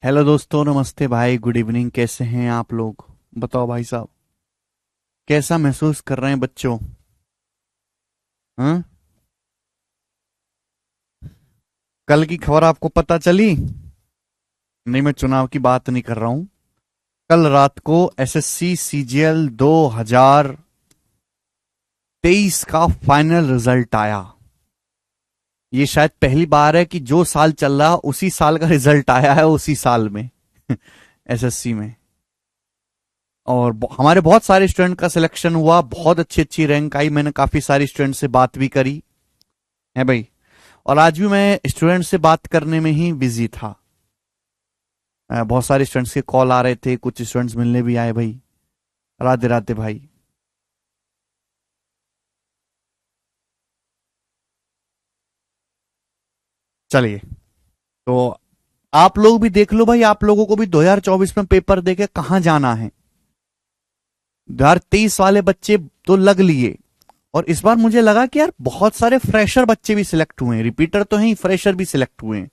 Hello दोस्तों, नमस्ते भाई, गुड इवनिंग। कैसे हैं आप लोग? बताओ भाई साहब, कैसा महसूस कर रहे हैं बच्चों? हाँ, कल की खबर आपको पता चली? नहीं, मैं चुनाव की बात नहीं कर रहा हूं। कल रात को एसएससी सीजीएल 2023 का फाइनल रिजल्ट आया। ये शायद पहली बार है कि जो साल चल रहा उसी साल का रिजल्ट आया है उसी साल में एसएससी में। और हमारे बहुत सारे स्टूडेंट का सिलेक्शन हुआ, बहुत अच्छी अच्छी रैंक आई। मैंने काफी सारे स्टूडेंट से बात भी करी है भाई। और आज भी मैं स्टूडेंट से बात करने में ही बिजी था। बहुत सारे स्टूडेंट्स के कॉल आ रहे थे, कुछ स्टूडेंट्स मिलने भी आए भाई। राधे राधे भाई। चलिए, तो आप लोग भी देख लो भाई, आप लोगों को भी 2024 में पेपर देके कहां जाना है। 2023 वाले बच्चे तो लग लिए, और इस बार मुझे लगा कि यार बहुत सारे फ्रेशर बच्चे भी सिलेक्ट हुए हैं। रिपीटर तो हैं, फ्रेशर भी सिलेक्ट हुए हैं।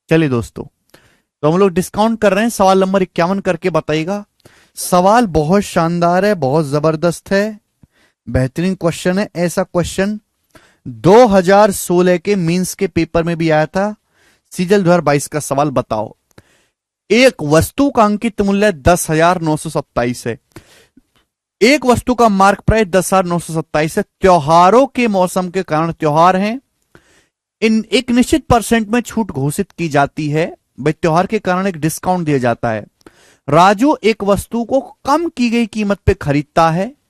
चलिए दोस्तों, तो हम लोग डिस्काउंट कर रहे हैं। सवाल नंबर 51 करके बताइएगा। सवाल बहुत शानदार है, बहुत जबरदस्त है, बेहतरीन क्वेश्चन है। ऐसा क्वेश्चन 2016 के मींस के पेपर में भी आया था। सीजल 2022 का सवाल बताओ। एक वस्तु का अंकित मूल्य 10,927 है। एक वस्तु का मार्क प्राइस 10,927 है। त्योहारों के मौसम के कारण त्योहार हैं, इन एक निश्चित परसेंट में छूट घोषित की जाती है। भाई, त्योहार के कारण एक डिस्काउंट दिया जाता है। राजू एक वस्तु को कम की गई कीमत पे खरीदता है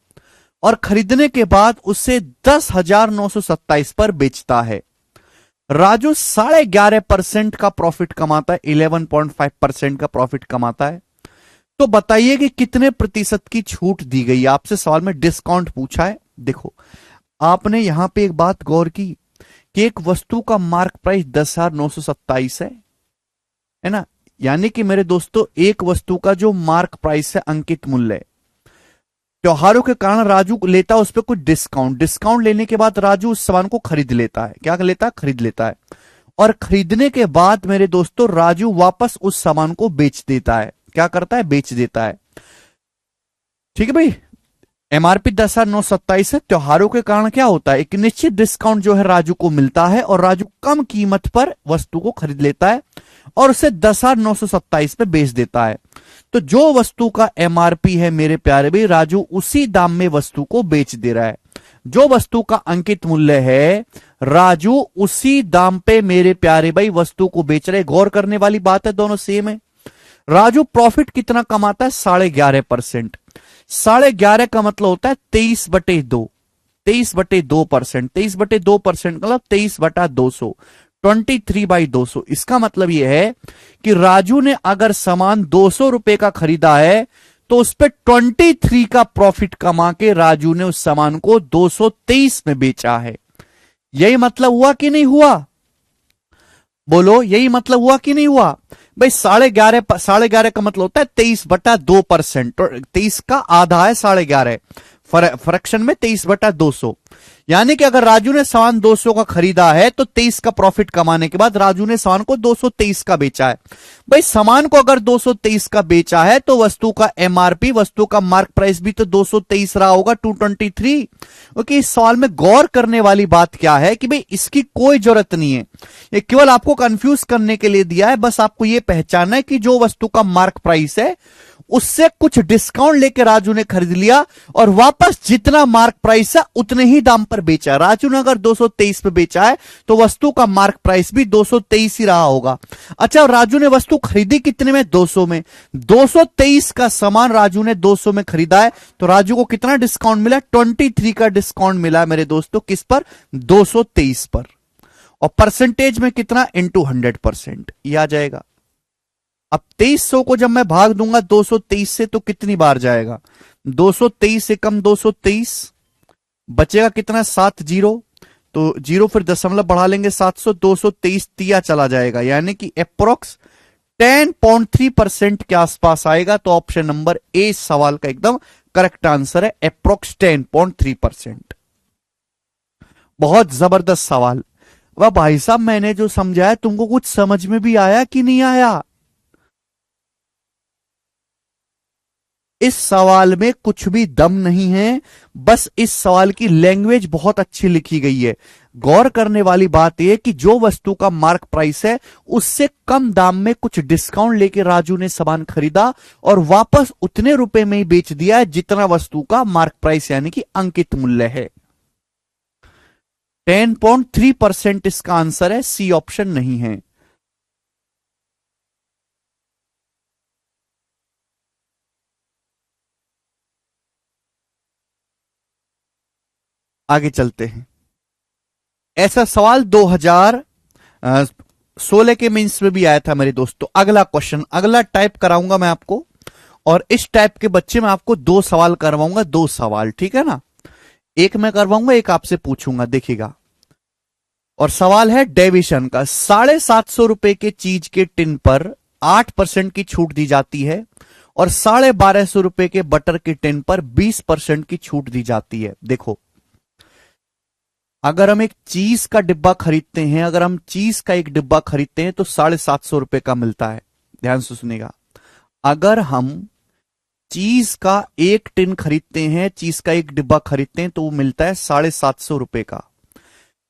और खरीदने के बाद उसे 10,927 पर बेचता है। राजू 11.5% का प्रॉफिट कमाता है, 11.5% का प्रॉफिट कमाता है। तो बताइए कि कितने प्रतिशत की छूट दी गई। आपसे सवाल में डिस्काउंट पूछा है। देखो, आपने यहां पे एक बात गौर की कि एक वस्तु का मार्क प्राइस 10,927 है ना। यानी कि मेरे दोस्तों, एक वस्तु का जो मार्क प्राइस है, अंकित मूल्य, त्योहारों के कारण राजू लेता है उस पर कुछ डिस्काउंट। डिस्काउंट लेने के बाद राजू उस सामान को खरीद लेता है। क्या कर लेता है? खरीद लेता है। और खरीदने के बाद मेरे दोस्तों, राजू वापस उस सामान को बेच देता है। क्या करता है? बेच देता है। ठीक है भाई। एमआरपी 10,927 है। त्योहारों के कारण क्या होता है? एक निश्चित डिस्काउंट जो है राजू को मिलता है, और राजू कम कीमत पर वस्तु को खरीद लेता है और उसे 10,927 पे बेच देता है। तो जो वस्तु का एमआरपी है मेरे प्यारे भाई, राजू उसी दाम में वस्तु को बेच दे रहा है। जो वस्तु का अंकित मूल्य है, राजू उसी दाम पे मेरे प्यारे भाई वस्तु को बेच रहे। गौर करने वाली बात है, दोनों सेम है। राजू प्रॉफिट कितना कमाता है? 11.5%। 11.5 का मतलब होता है 23/2। 23/2%। 23/2% मतलब 23/200। 23/200। इसका मतलब यह है कि राजू ने अगर सामान 200 रुपए का खरीदा है, तो उस पर 23 का प्रॉफिट कमा के राजू ने उस सामान को 223 में बेचा है। यही मतलब हुआ कि नहीं हुआ? बोलो, यही मतलब हुआ कि नहीं हुआ? भाई, 11.5 का मतलब होता है 23/2%। 23 का आधा है 11.5। फ्रैक्शन में 23/200। यानी कि अगर राजू ने सामान 200 का खरीदा है, तो 23 का प्रॉफिट कमाने के बाद राजू ने सामान को 223 का बेचा है। भाई, सामान को अगर 223 का बेचा है, तो वस्तु का एमआरपी, वस्तु का मार्क प्राइस भी तो 223 रहा होगा, 223। क्योंकि इस सवाल में गौर करने वाली बात क्या है कि भाई, इसकी कोई जरूरत नहीं है। ये केवल आपको कंफ्यूज करने के लिए दिया है। बस आपको यह पहचानना है कि जो वस्तु का मार्क प्राइस है, उससे कुछ डिस्काउंट लेकर राजू ने खरीद लिया, और वापस जितना मार्क प्राइस है उतने ही दाम पर बेचा। राजू ने अगर 223 पे बेचा है, तो वस्तु का मार्क प्राइस भी 223 ही रहा होगा। अच्छा, राजू ने वस्तु खरीदी कितने में? 200 में। 223 का सामान राजू ने 200 में खरीदा है, तो राजू को कितना डिस्काउंट मिला? 23 का डिस्काउंट मिला मेरे दोस्तों। किस पर? 223 पर। और परसेंटेज में कितना? इंटू 100%। ये आ जाएगा। अब 2300 को जब मैं भाग दूंगा 223 से, तो कितनी बार जाएगा? 223 से कम 223, बचेगा कितना? 7 जीरो। तो जीरो फिर दशमलव बढ़ा लेंगे 700, 223 तिया चला जाएगा। यानी कि अप्रोक्स 10.3% के आसपास आएगा। तो ऑप्शन नंबर ए सवाल का एकदम करेक्ट आंसर है, अप्रोक्स 10.3%। बहुत जबरदस्त सवाल। वह भाई साहब, मैंने जो समझाया तुमको कुछ समझ में भी आया कि नहीं आया? इस सवाल में कुछ भी दम नहीं है, बस इस सवाल की लैंग्वेज बहुत अच्छी लिखी गई है। गौर करने वाली बात यह कि जो वस्तु का मार्क प्राइस है उससे कम दाम में कुछ डिस्काउंट लेके राजू ने सामान खरीदा और वापस उतने रुपए में ही बेच दिया है जितना वस्तु का मार्क प्राइस यानी कि अंकित मूल्य है। 10.3% इसका आंसर है, सी ऑप्शन नहीं है। आगे चलते हैं। ऐसा सवाल 2016 के मेंस में भी आया था मेरे दोस्तों। अगला क्वेश्चन, अगला टाइप कराऊंगा मैं आपको, और इस टाइप के बच्चे मैं आपको 2 सवाल करवाऊंगा, 2 सवाल, ठीक है ना। एक मैं करवाऊंगा, एक आपसे पूछूंगा, देखिएगा। और सवाल है डेविशन का। 750 रुपए के चीज के टिन पर 8% की छूट दी जाती है और 1250 रुपए के बटर के टिन पर 20% की छूट दी जाती है। देखो, अगर हम एक चीज का डिब्बा खरीदते हैं, अगर हम चीज का एक डिब्बा खरीदते हैं तो 750 रुपए का मिलता है। ध्यान से सुनिएगा। अगर हम चीज का एक टिन खरीदते हैं, चीज का एक डिब्बा खरीदते हैं तो वो मिलता है 750 रुपए का।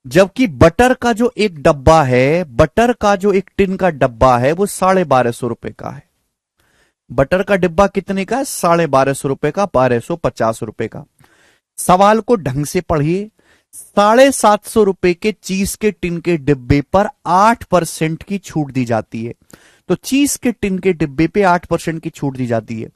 जबकि बटर का जो एक डब्बा है, बटर का जो एक टिन का डब्बा है वो 1250 रुपए का है। बटर का डिब्बा कितने का है? 1250 रुपए का, 1250 रुपए का। सवाल को ढंग से पढ़िए। 750 रुपए के चीज के टिन के डिब्बे पर 8% की छूट दी जाती है। तो चीज के टिन के डिब्बे पे 8% की छूट दी जाती है।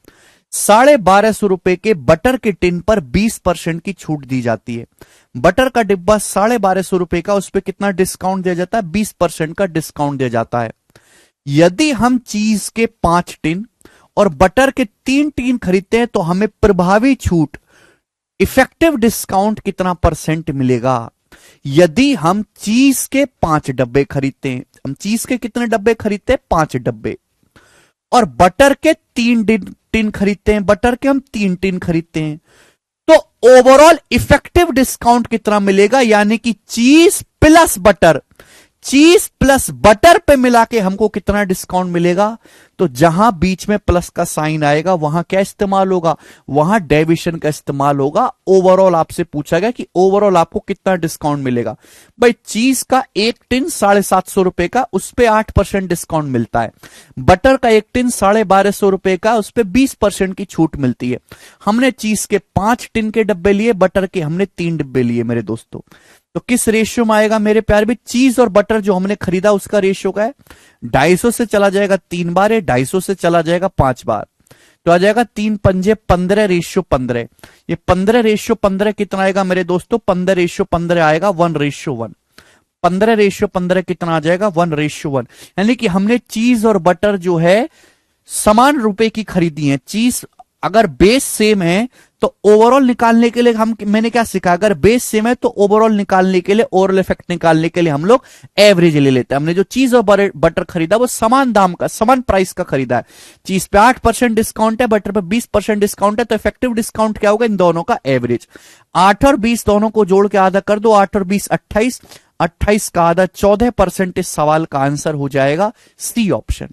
1250 रुपए के बटर के टिन पर 20% की छूट दी जाती है। बटर का डिब्बा 1250 रुपए का, उस पर कितना डिस्काउंट दिया जाता है? 20% का डिस्काउंट दिया जाता है। यदि हम चीज के 5 टिन और बटर के 3 टिन खरीदते हैं तो हमें प्रभावी छूट, इफेक्टिव डिस्काउंट कितना परसेंट मिलेगा? यदि हम चीज के 5 डब्बे खरीदते हैं, हम चीज के कितने डब्बे खरीदते हैं? 5 डब्बे, और बटर के 3 टिन खरीदते हैं, बटर के हम 3 टिन खरीदते हैं, तो ओवरऑल इफेक्टिव डिस्काउंट कितना मिलेगा? यानी कि चीज प्लस बटर, चीज प्लस बटर पे मिला के हमको कितना डिस्काउंट मिलेगा? तो जहां बीच में प्लस का साइन आएगा वहां क्या इस्तेमाल होगा? वहां डेविएशन का इस्तेमाल होगा। ओवरऑल आपसे पूछा गया कि ओवरऑल आपको कितना डिस्काउंट मिलेगा। भाई, चीज का एक टिन 750 रुपए का, उस पर 8% डिस्काउंट मिलता है। बटर का एक टिन 1250 रुपए का, उस पर 20% की छूट मिलती है। हमने चीज के 5 टिन के डब्बे लिए, बटर के हमने 3 डिब्बे लिए मेरे दोस्तों। तो किस रेशियो में आएगा मेरे प्यार भी? चीज और बटर जो हमने खरीदा उसका रेशियो का है 250 से चला जाएगा 3 बार, 250 से चला जाएगा 5 बार, तो आ जाएगा 3 पंजे 15 रेशियो 15। ये 15 रेशियो 15 कितना आएगा मेरे दोस्तों? 15 रेशियो 15 आएगा 1:1। 15 रेशियो 15 कितना आ जाएगा? 1:1। यानी कि हमने चीज और बटर जो है समान रुपए की खरीदी है। चीज अगर बेस सेम है तो ओवरऑल निकालने के लिए मैंने क्या सीखा? अगर बेस सेम है तो ओवरऑल निकालने के लिए, ओवरऑल इफेक्ट निकालने के लिए हम लोग एवरेज ले लेते हैं। हमने जो चीज और बटर खरीदा वो समान दाम का, समान प्राइस का खरीदा है। चीज पे 8% डिस्काउंट है, बटर पे 20% डिस्काउंट है, तो इफेक्टिव डिस्काउंट क्या होगा? इन दोनों का एवरेज। 8 और 20 दोनों को जोड़ के आधा कर दो, 8 और 20 28, 28 का आधा 14%। इस सवाल का आंसर हो जाएगा सी ऑप्शन।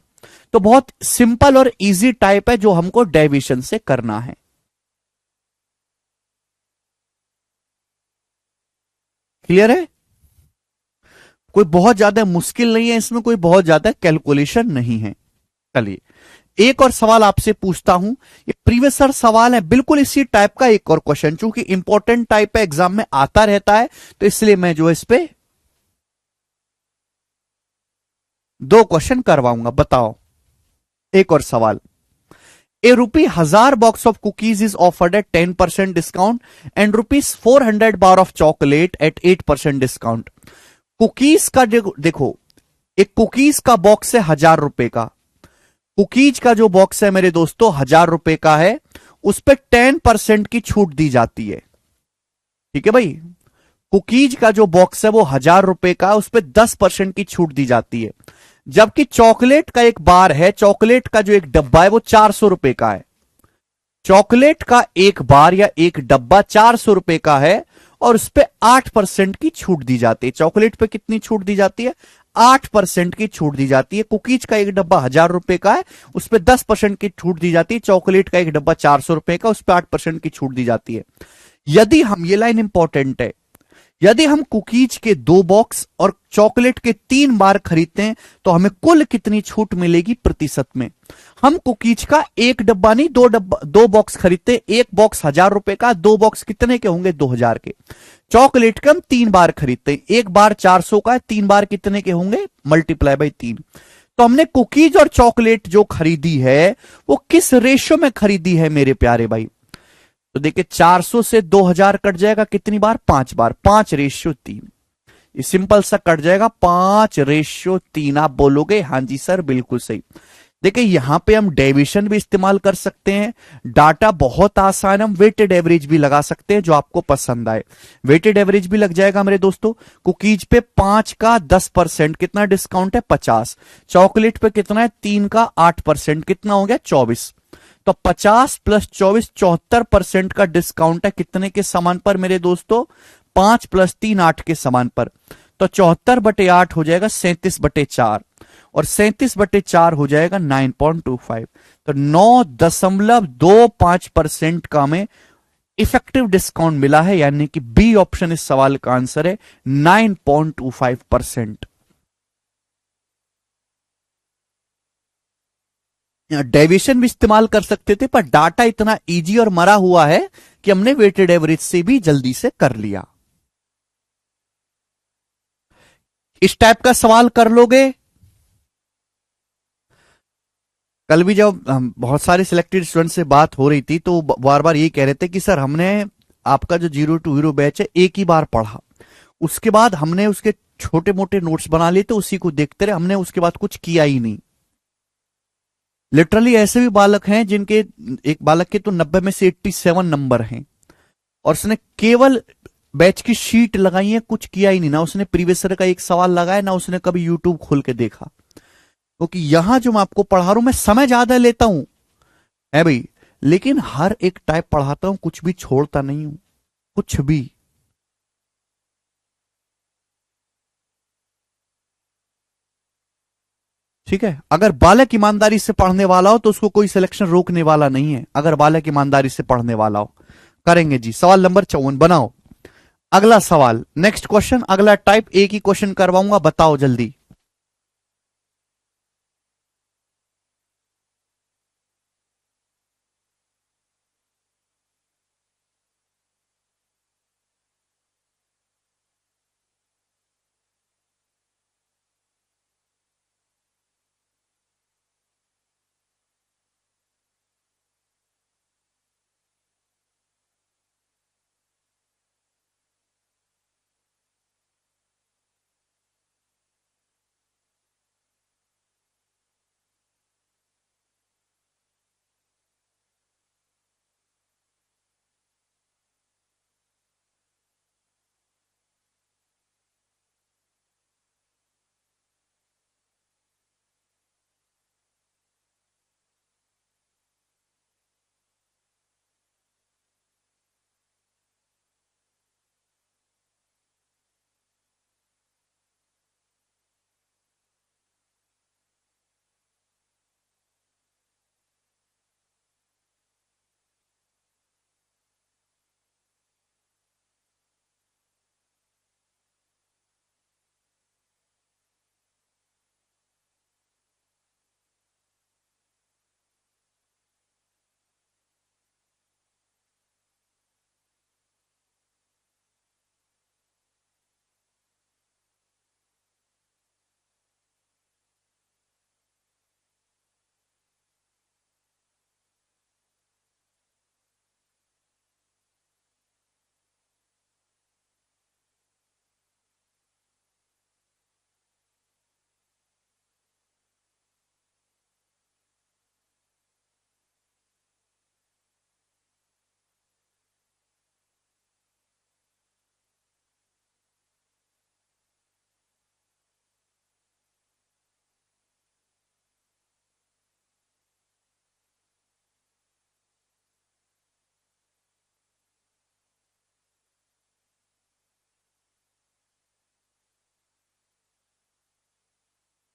तो बहुत सिंपल और इजी टाइप है जो हमको डेविएशन से करना है। क्लियर है? कोई बहुत ज्यादा मुश्किल नहीं है इसमें, कोई बहुत ज्यादा कैलकुलेशन नहीं है। चलिए एक और सवाल आपसे पूछता हूं। ये प्रीवियस सवाल है, बिल्कुल इसी टाइप का एक और क्वेश्चन, चूंकि इंपॉर्टेंट टाइप है, एग्जाम में आता रहता है, तो इसलिए मैं जो इस पे 2 क्वेश्चन करवाऊंगा। बताओ, एक और सवाल। A ₹1000 box of cookies is offered at 10% discount and ₹400 bar of chocolate at 8% discount. Cookies का देखो, एक कुकीज का बॉक्स है 1000 रुपए का। कुकीज का जो बॉक्स है मेरे दोस्तों 1000 रुपए का है, उस पर 10% की छूट दी जाती है। ठीक है भाई, कुकीज का जो बॉक्स है वो 1000 रुपए का, उस पर 10% की छूट दी जाती है। जबकि चॉकलेट का एक बार है, चॉकलेट का जो एक डब्बा है वो 400 रुपए का है। चॉकलेट का एक बार या एक डब्बा 400 रुपए का है और उस पे 8% की छूट दी जाती है। चॉकलेट पे कितनी छूट दी जाती है? 8% की छूट दी जाती है। कुकीज का एक डब्बा 1000 रुपए का है, उस पर 10% की छूट दी जाती है। चॉकलेट का एक डब्बा 400 रुपए का, उस पर 8% की छूट दी जाती है। यदि हम, ये लाइन इंपॉर्टेंट है, यदि हम कुकीज के 2 बॉक्स और चॉकलेट के 3 बार खरीदते हैं तो हमें कुल कितनी छूट मिलेगी प्रतिशत में? हम कुकीज का एक डब्बा नहीं, 2 डब्बा, 2 बॉक्स खरीदते हैं। एक बॉक्स 1000 रुपए का, 2 बॉक्स कितने के होंगे? 2000 के। चॉकलेट के हम 3 बार खरीदते हैं, एक बार 400 का है, 3 बार कितने के होंगे? Multiply by 3। तो हमने कुकीज और चॉकलेट जो खरीदी है वो किस रेशियो में खरीदी है मेरे प्यारे भाई? तो देखिए 400 से 2000 कट जाएगा कितनी बार? 5 बार। 5:3। ये सिंपल सा कट जाएगा, 5:3। आप बोलोगे हाँ जी सर बिल्कुल सही। देखिए यहां पे हम डेविएशन भी इस्तेमाल कर सकते हैं। डाटा बहुत आसान है, हम वेटेड एवरेज भी लगा सकते हैं जो आपको पसंद आए। वेटेड एवरेज भी लग जाएगा मेरे दोस्तों। कुकीज पे 5 का 10%, कितना डिस्काउंट है? 50। चॉकलेट पे कितना है? 3 का 8%, कितना हो गया? 24। तो 50 प्लस 24, 74% का डिस्काउंट है। कितने के सामान पर मेरे दोस्तों? 5 प्लस 3, 8 के सामान पर। तो 74/8 हो जाएगा 37/4, और 37/4 हो जाएगा 9.25। तो 9.25% का हमें इफेक्टिव डिस्काउंट मिला है, यानी कि बी ऑप्शन इस सवाल का आंसर है, 9.25%। डेविएशन भी इस्तेमाल कर सकते थे, पर डाटा इतना इजी और मरा हुआ है कि हमने वेटेड एवरेज से भी जल्दी से कर लिया। इस टाइप का सवाल कर लोगे? कल भी जब हम बहुत सारे सिलेक्टेड स्टूडेंट से बात हो रही थी तो बार बार यही कह रहे थे कि सर हमने आपका जो 0 to 0 बैच है एक ही बार पढ़ा, उसके बाद हमने उसके छोटे मोटे नोट्स बना लिए तो उसी को देखते रहे, हमने उसके बाद कुछ किया ही नहीं। लिटरली ऐसे भी बालक हैं जिनके, एक बालक के तो 90 में से 87 नंबर हैं, और उसने केवल बैच की शीट लगाई है, कुछ किया ही नहीं। ना उसने प्रीवियस ईयर का एक सवाल लगाया, ना उसने कभी यूट्यूब खोल के देखा। क्योंकि यहां जो मैं आपको पढ़ा रहा हूं, मैं समय ज्यादा लेता हूं है भाई, लेकिन हर एक टाइप पढ़ाता हूं, कुछ भी छोड़ता नहीं हूं, कुछ भी। ठीक है, अगर बालक ईमानदारी से पढ़ने वाला हो तो उसको कोई सिलेक्शन रोकने वाला नहीं है, अगर बालक ईमानदारी से पढ़ने वाला हो। करेंगे जी, सवाल नंबर 54 बनाओ। अगला सवाल, नेक्स्ट क्वेश्चन, अगला टाइप, एक ही क्वेश्चन करवाऊंगा, बताओ जल्दी।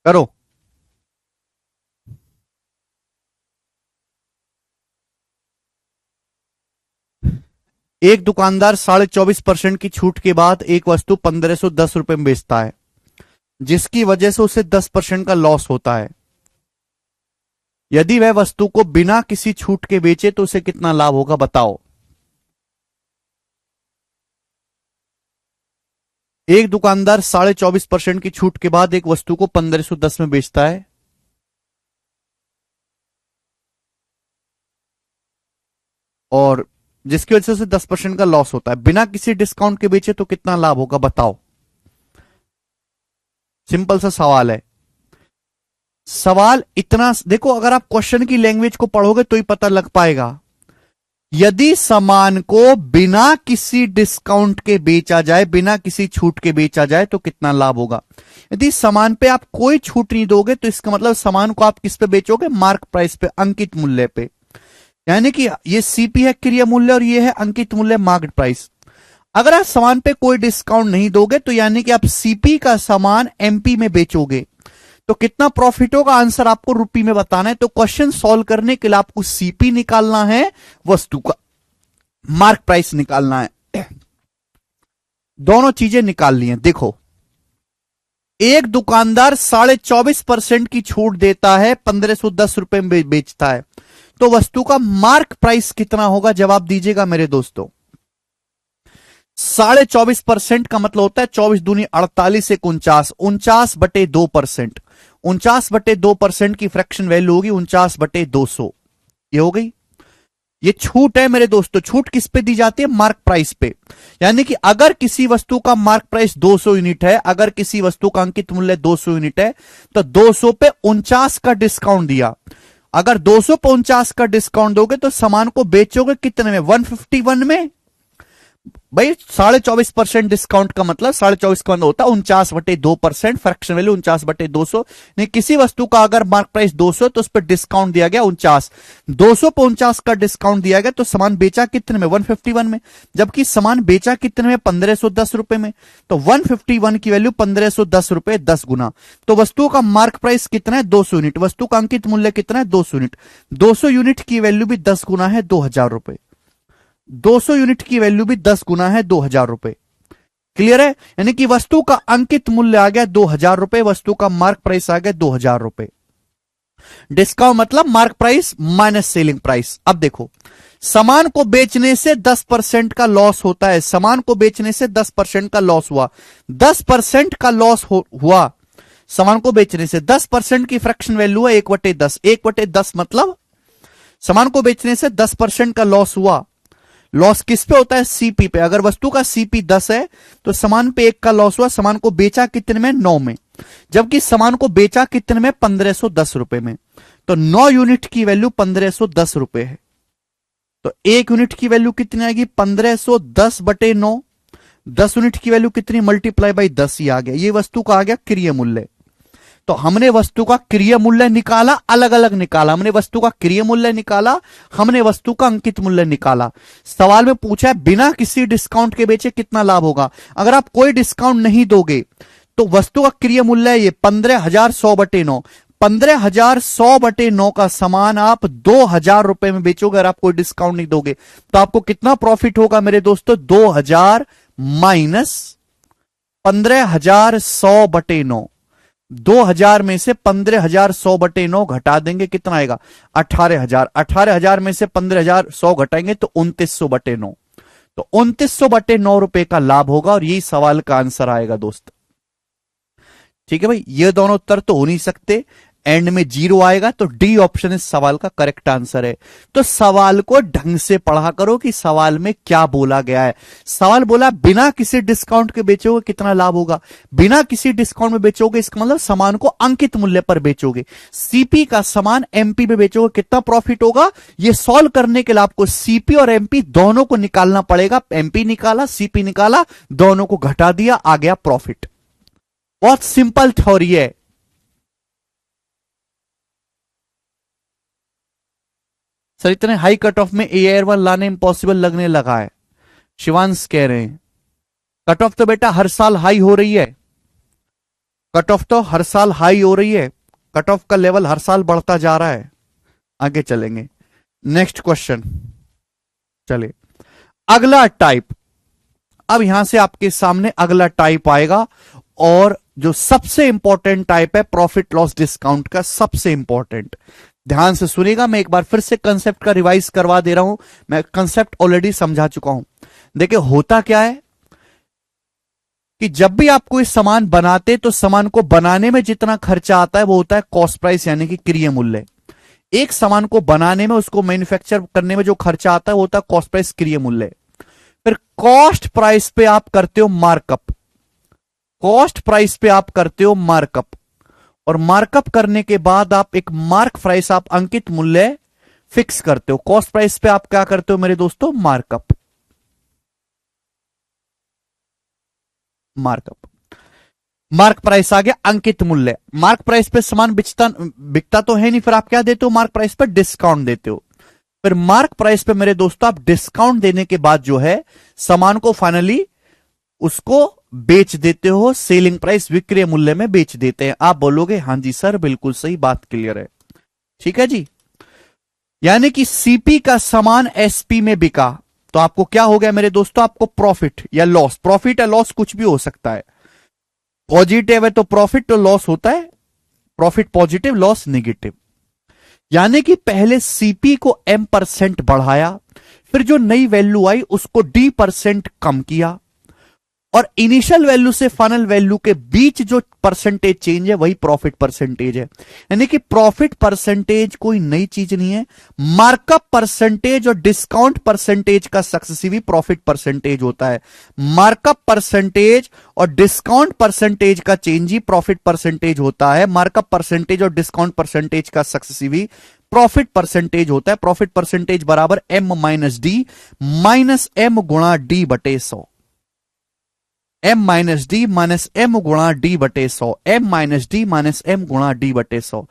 करो। एक दुकानदार 24.5% की छूट के बाद एक वस्तु 1510 रुपए में बेचता है, जिसकी वजह से उसे 10% का लॉस होता है। यदि वह वस्तु को बिना किसी छूट के बेचे तो उसे कितना लाभ होगा बताओ। एक दुकानदार 24.5% की छूट के बाद एक वस्तु को 1510 में बेचता है, और जिसकी वजह से उसे 10% का लॉस होता है। बिना किसी डिस्काउंट के बेचे तो कितना लाभ होगा बताओ। सिंपल सा सवाल है। सवाल इतना देखो, अगर आप क्वेश्चन की लैंग्वेज को पढ़ोगे तो ही पता लग पाएगा। यदि सामान को बिना किसी डिस्काउंट के बेचा जाए, बिना किसी छूट के बेचा जाए तो कितना लाभ होगा। यदि सामान पे आप कोई छूट नहीं दोगे तो इसका मतलब सामान को आप किस पे बेचोगे, मार्क प्राइस पे, अंकित मूल्य पे। यानी कि ये सीपी है क्रिय मूल्य और ये है अंकित मूल्य, मार्केट प्राइस। अगर आप सामान पे कोई डिस्काउंट नहीं दोगे तो यानी कि आप सीपी का सामान एमपी में बेचोगे तो कितना प्रॉफिट होगा, आंसर आपको रुपी में बताना है। तो क्वेश्चन सॉल्व करने के लिए आपको सीपी निकालना है, वस्तु का मार्क प्राइस निकालना है। दोनों चीजें निकाल ली हैं। देखो, एक दुकानदार 24.5% की छूट देता है, 1510 रुपए में बेचता है, तो वस्तु का मार्क प्राइस कितना होगा, जवाब दीजिएगा मेरे दोस्तों। 24.5% का मतलब होता है 24 दूनी 48 एक 49, 49/2%। 49/2% की फ्रैक्शन वैल्यू होगी 49/200। ये हो गई। ये छूट है मेरे दोस्तों। छूट किस पे दी जाती है, मार्क प्राइस पे। यानी कि अगर किसी वस्तु का मार्क प्राइस 200 यूनिट है, अगर किसी वस्तु का अंकित मूल्य 200 यूनिट है, तो 200 पे 49 का डिस्काउंट दिया। अगर 200 पे 49 का डिस्काउंट दोगे तो सामान को बेचोगे कितने में, 151 में। भाई 24.5% डिस्काउंट का मतलब 24.5 का मतलब होता है 49/2%, फ्रैक्शन वैल्यू 49/200। नहीं, किसी वस्तु का अगर मार्क प्राइस 200 तो उस पर डिस्काउंट दिया गया 49, 200 पे 49 का डिस्काउंट दिया गया तो सामान बेचा कितने में, 151 में। जबकि सामान बेचा कितने में, 1510 रुपए में। तो 151 की वैल्यू 1510 रुपए, 10 गुना। तो वस्तु का मार्क प्राइस कितना है, 200 यूनिट। वस्तु का अंकित मूल्य कितना है, 200 यूनिट। 200 यूनिट की वैल्यू भी 10 गुना है, 2000 रुपए। 200 यूनिट की वैल्यू भी 10 गुना है, 2000 रुपए। क्लियर है। यानी कि वस्तु का अंकित मूल्य आ गया 2000 रुपए, वस्तु का मार्क प्राइस आ गया 2000 रुपए। डिस्काउंट मतलब mark price minus selling price. अब देखो, सामान को बेचने से 10% का लॉस होता है। सामान को बेचने से 10% का लॉस हुआ। 10% का लॉस हुआ सामान को बेचने से। 10% की फ्रैक्शन वैल्यू है 1/10। 1/10 मतलब सामान को बेचने से 10% का लॉस हुआ। लॉस किस पे होता है, सीपी पे। अगर वस्तु का सीपी 10 है तो सामान पे 1 का लॉस हुआ। सामान को बेचा कितने में, 9 में। जबकि सामान को बेचा कितने में, 1510 रुपए में। तो 9 यूनिट की वैल्यू 1510 रुपए है। तो 1 यूनिट की वैल्यू कितनी आएगी, 1510/9। 10 यूनिट की वैल्यू कितनी, मल्टीप्लाई बाई 10 ही आ गया। ये वस्तु का आ गया क्रिय मूल्य। तो हमने वस्तु का क्रिय मूल्य निकाला, अलग अलग निकाला। हमने वस्तु का क्रिय मूल्य निकाला, हमने वस्तु का अंकित मूल्य निकाला। सवाल में पूछा है बिना किसी डिस्काउंट के बेचे कितना लाभ होगा। अगर आप कोई डिस्काउंट नहीं दोगे तो वस्तु का क्रिय मूल्य है ये 15,100/9। 15,100/9 का सामान आप 2000 रुपए में बेचोगे। अगर आप कोई डिस्काउंट नहीं दोगे तो आपको कितना प्रॉफिट होगा मेरे दोस्तों, 2000 माइनस 15,100/9। 2000 में से 15,100/9 घटा देंगे, कितना आएगा, 18,000। 18,000 में से 15,100 घटाएंगे तो 2900/9। तो 2900/9 रुपए का लाभ होगा और यही सवाल का आंसर आएगा दोस्त। ठीक है भाई, ये दोनों उत्तर तो हो नहीं सकते, एंड में 0 आएगा। तो डी ऑप्शन इस सवाल का करेक्ट आंसर है। तो सवाल को ढंग से पढ़ा करो कि सवाल में क्या बोला गया है। सवाल बोला बिना किसी डिस्काउंट के बेचोगे कितना लाभ होगा। बिना किसी डिस्काउंट में बेचोगे इसका मतलब सामान को अंकित मूल्य पर बेचोगे। सीपी का सामान एमपी में बेचोगे कितना प्रॉफिट होगा। ये सॉल्व करने के लिए आपको सीपी और एमपी दोनों को निकालना पड़ेगा। एमपी निकाला, सीपी निकाला, दोनों को घटा दिया, आ गया प्रॉफिट। बहुत सिंपल थ्योरी है। सर इतने हाई कट ऑफ में AIR1 लाने इम्पॉसिबल लगने लगा है, शिवांश कह रहे हैं। कट ऑफ तो बेटा हर साल हाई हो रही है। कट ऑफ तो हर साल हाई हो रही है, कट ऑफ का लेवल हर साल बढ़ता जा रहा है। आगे चलेंगे, नेक्स्ट क्वेश्चन। चलिए अगला टाइप, अब यहां से आपके सामने अगला टाइप आएगा, और जो सबसे इंपॉर्टेंट टाइप है प्रॉफिट लॉस डिस्काउंट का, सबसे इंपॉर्टेंट। ध्यान से सुनिएगा, मैं एक बार फिर से कंसेप्ट का रिवाइज करवा दे रहा हूं, मैं कंसेप्ट ऑलरेडी समझा चुका हूं। देखिए होता क्या है कि जब भी आप कोई सामान बनाते तो सामान को बनाने में जितना खर्चा आता है वो होता है कॉस्ट प्राइस, यानी कि क्रय मूल्य। एक सामान को बनाने में, उसको मैन्युफैक्चर करने में जो खर्चा आता है वो होता है कॉस्ट प्राइस, क्रय मूल्य। फिर कॉस्ट प्राइस पे आप करते हो मार्कअप, कॉस्ट प्राइस पे आप करते हो मार्कअप, और मार्कअप करने के बाद आप एक मार्क प्राइस, आप अंकित मूल्य फिक्स करते हो। कॉस्ट प्राइस पे आप क्या करते हो मेरे दोस्तों, मार्कअप, मार्कअप। मार्क प्राइस आ गया अंकित मूल्य। मार्क प्राइस पे सामान बिकता तो है नहीं, फिर आप क्या देते हो, मार्क प्राइस पर डिस्काउंट देते हो। फिर मार्क प्राइस पे मेरे दोस्तों आप डिस्काउंट देने के बाद जो है सामान को फाइनली उसको बेच देते हो, सेलिंग प्राइस, विक्रय मूल्य में बेच देते हैं। आप बोलोगे हां जी सर बिल्कुल सही, बात क्लियर है, ठीक है जी। यानी कि सीपी का सामान एसपी में बिका तो आपको क्या हो गया मेरे दोस्तों, आपको प्रॉफिट या लॉस, प्रॉफिट या लॉस कुछ भी हो सकता है। पॉजिटिव है तो प्रॉफिट, तो लॉस होता है प्रॉफिट पॉजिटिव, लॉस नेगेटिव। यानी कि पहले सीपी को M% बढ़ाया, फिर जो नई वैल्यू आई उसको D% कम किया, और इनिशियल वैल्यू से फाइनल वैल्यू के बीच जो परसेंटेज चेंज है वही प्रॉफिट परसेंटेज है। यानी कि प्रॉफिट परसेंटेज कोई नई चीज नहीं है, मार्कअप परसेंटेज और डिस्काउंट परसेंटेज का सक्सेसिव ही प्रॉफिट परसेंटेज होता है। मार्कअप परसेंटेज और डिस्काउंट परसेंटेज का चेंज ही प्रॉफिट परसेंटेज होता है। मार्कअप परसेंटेज और डिस्काउंट परसेंटेज का सक्सेसिव ही प्रॉफिट परसेंटेज होता है। प्रॉफिट परसेंटेज बराबर M-D माइनस M गुणा D बटे 100, M-D माइनस M गुणा D बटे 100, M-D माइनस M गुणा D बटे 100।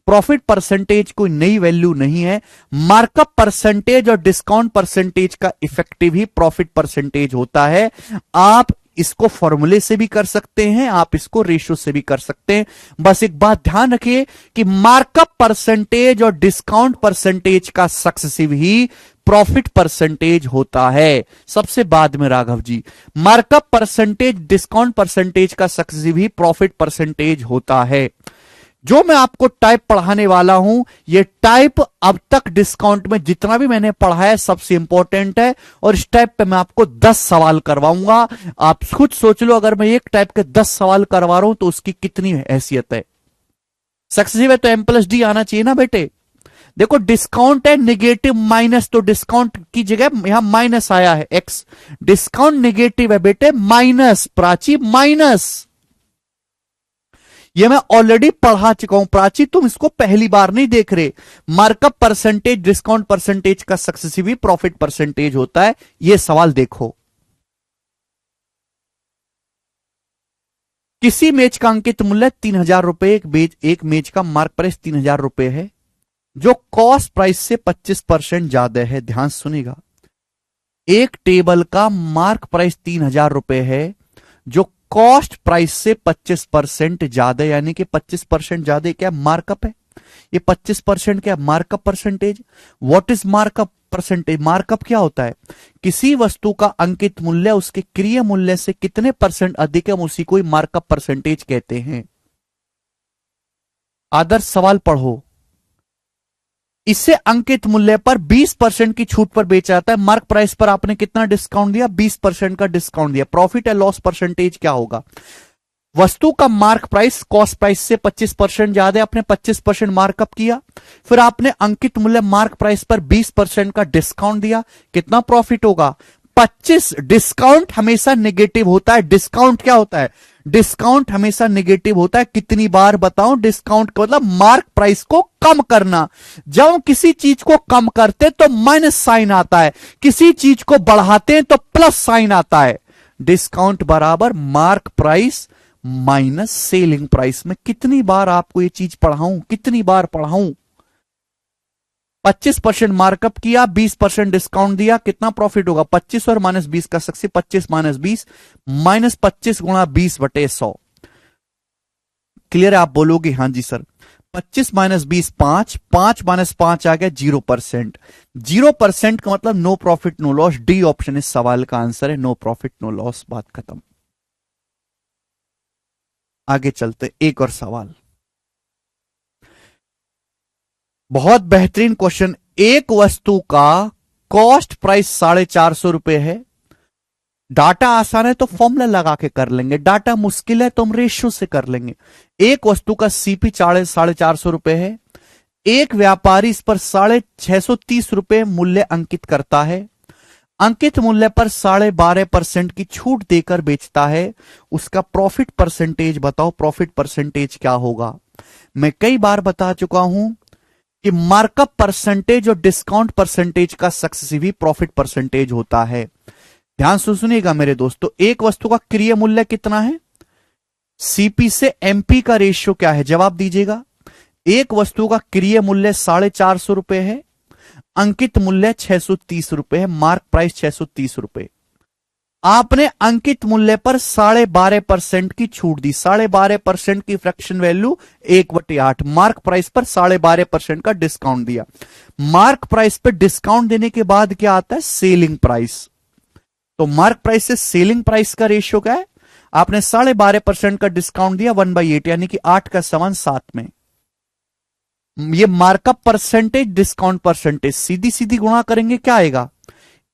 प्रॉफिट परसेंटेज कोई नई वैल्यू नहीं है, मार्कअप परसेंटेज और डिस्काउंट परसेंटेज का इफेक्टिव ही प्रॉफिट परसेंटेज होता है। आप इसको फॉर्मूले से भी कर सकते हैं, आप इसको रेशियो से भी कर सकते हैं। बस एक बात ध्यान रखिए कि मार्कअप परसेंटेज और डिस्काउंट परसेंटेज का सक्सेसिव ही प्रॉफिट परसेंटेज होता है। सबसे बाद में Raghav ji, markup percentage discount percentage का सक्सेसिव ही प्रॉफिट परसेंटेज होता है। जो मैं आपको टाइप पढ़ाने वाला हूं, ये टाइप अब तक डिस्काउंट में जितना भी मैंने पढ़ा है सबसे इंपॉर्टेंट है, और इस टाइप पे मैं आपको 10 सवाल करवाऊंगा। आप खुद सोच लो, अगर मैं एक टाइप के 10 सवाल करवा रहा हूं तो उसकी कितनी हैसियत है। सक्सेसिव है तो M+D आना चाहिए ना बेटे। देखो डिस्काउंट है नेगेटिव माइनस, तो डिस्काउंट की जगह यहां माइनस आया है X। डिस्काउंट नेगेटिव है बेटे, माइनस, प्राची माइनस। ये मैं ऑलरेडी पढ़ा चुका हूं प्राची, तुम इसको पहली बार नहीं देख रहे। मार्कअप परसेंटेज डिस्काउंट परसेंटेज का सक्सेसिव ही प्रॉफिट परसेंटेज होता है। ये सवाल देखो, किसी मेज का अंकित मूल्य 3000 रुपए, एक मेज का मार्क प्राइस 3000 रुपए है, जो कॉस्ट प्राइस से 25% ज्यादा है। ध्यान सुनिएगा, एक टेबल का मार्क प्राइस 3000 रुपए है, जो कॉस्ट प्राइस से 25% ज्यादा, यानी कि 25% ज्यादा क्या मार्कअप है। ये 25% क्या markup percentage. What is markup percentage. Markup क्या होता है, किसी वस्तु का अंकित मूल्य उसके क्रय मूल्य से कितने % अधिक है, उसी को मार्कअप परसेंटेज कहते हैं। आदर्श सवाल पढ़ो, इससे अंकित मूल्य पर 20% की छूट पर बेचा जाता है। मार्क प्राइस पर आपने कितना डिस्काउंट दिया, 20% का डिस्काउंट दिया। प्रॉफिट या लॉस परसेंटेज क्या होगा, वस्तु का मार्क प्राइस कॉस्ट प्राइस से 25% ज्यादा है, आपने 25% मार्कअप किया, फिर आपने अंकित मूल्य मार्क प्राइस पर 20% का डिस्काउंट दिया, कितना प्रॉफिट होगा 25। डिस्काउंट हमेशा नेगेटिव होता है। डिस्काउंट क्या होता है, डिस्काउंट हमेशा नेगेटिव होता है। कितनी बार बताऊं, डिस्काउंट का मतलब मार्क प्राइस को कम करना। जब हम किसी चीज को कम करते तो माइनस साइन आता है, किसी चीज को बढ़ाते हैं तो प्लस साइन आता है। डिस्काउंट बराबर mark price minus selling price. में कितनी बार आपको ये चीज पढ़ाऊं, कितनी बार पढ़ाऊं। 25% मार्कअप किया, 20% डिस्काउंट दिया, कितना प्रॉफिट होगा 25 और माइनस 20 का सक्सेस, 25 माइनस 20 माइनस 25 गुणा 20 बटे 100। क्लियर है? आप बोलोगे हाँ जी सर। 25 माइनस 20 5, 5 माइनस 5 आ गया 0%। 0% का मतलब no profit no loss. D option इस सवाल का आंसर है, नो प्रॉफिट नो लॉस। बात खत्म। आगे चलते एक और सवाल, बहुत बेहतरीन क्वेश्चन। एक वस्तु का कॉस्ट प्राइस 450 रुपए है। डाटा आसान है तो फॉर्मूला लगा के कर लेंगे, डाटा मुश्किल है तो हम रेशियो से कर लेंगे। एक वस्तु का सीपी 450 रुपए है। एक व्यापारी इस पर 630 रुपए मूल्य अंकित करता है। अंकित मूल्य पर 12.5% की छूट देकर बेचता है। उसका प्रॉफिट परसेंटेज बताओ, प्रॉफिट परसेंटेज क्या होगा? मैं कई बार बता चुका हूं कि मार्कअप परसेंटेज और डिस्काउंट परसेंटेज का सक्सेसिव ही प्रॉफिट परसेंटेज होता है। ध्यान से सुनिएगा मेरे दोस्तों, एक वस्तु का क्रय मूल्य कितना है? सीपी से एमपी का रेशियो क्या है? जवाब दीजिएगा। एक वस्तु का क्रय मूल्य 450 है, अंकित मूल्य 630 है, मार्क प्राइस 630। आपने अंकित मूल्य पर 12.5% की छूट दी। 12.5% की फ्रैक्शन वैल्यू 1/8, मार्क प्राइस पर 12.5% का डिस्काउंट दिया। मार्क प्राइस पर डिस्काउंट देने के बाद क्या आता है? Selling price. तो मार्क प्राइस से सेलिंग प्राइस का रेशियो क्या है? आपने 12.5% का डिस्काउंट दिया, 1/8 यानी कि 8 का समान 7 में। ये मार्कअप परसेंटेज डिस्काउंट परसेंटेज सीधी सीधी गुणा करेंगे, क्या आएगा?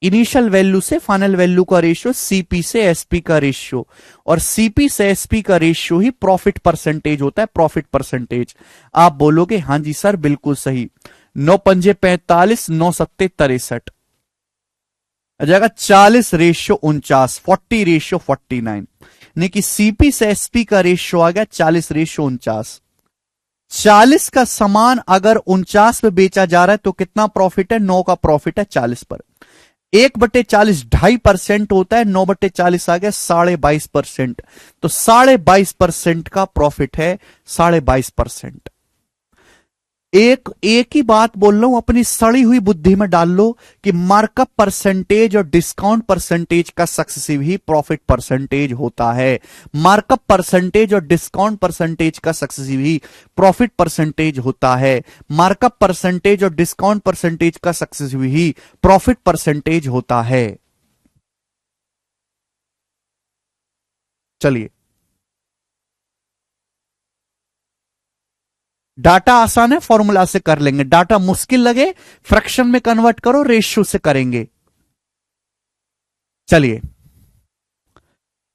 इनिशियल वैल्यू से फाइनल वैल्यू का रेशियो, सीपी से एसपी का रेशियो, और सीपी से एसपी का रेशियो ही प्रॉफिट परसेंटेज होता है, प्रॉफिट परसेंटेज। आप बोलोगे हां जी सर बिल्कुल सही। 9 पंजे 45, 9 सत्ते 63 आ जाएगा 40:49, 40:49, यानी कि सीपी से एसपी का रेशियो आ गया 40:49। 40 का सामान अगर 49 पे बेचा जा रहा है तो कितना प्रॉफिट है? 9 का प्रॉफिट है 40 पर। 1/40 2.5% होता है, 9/40 आ गया 22.5%। तो 22.5% का प्रॉफिट है, 22.5%। एक ही बात बोल रहा हूं, अपनी सड़ी हुई बुद्धि में डाल लो कि मार्कअप परसेंटेज और डिस्काउंट परसेंटेज का सक्सेसिव ही प्रॉफिट परसेंटेज होता है। मार्कअप परसेंटेज और डिस्काउंट परसेंटेज का सक्सेसिव ही प्रॉफिट परसेंटेज होता है। मार्कअप परसेंटेज और डिस्काउंट परसेंटेज का सक्सेसिव ही प्रॉफिट परसेंटेज होता है। चलिए, डाटा आसान है, फॉर्मूला से कर लेंगे। डाटा मुश्किल लगे, फ्रैक्शन में कन्वर्ट करो, रेशियो से करेंगे। चलिए,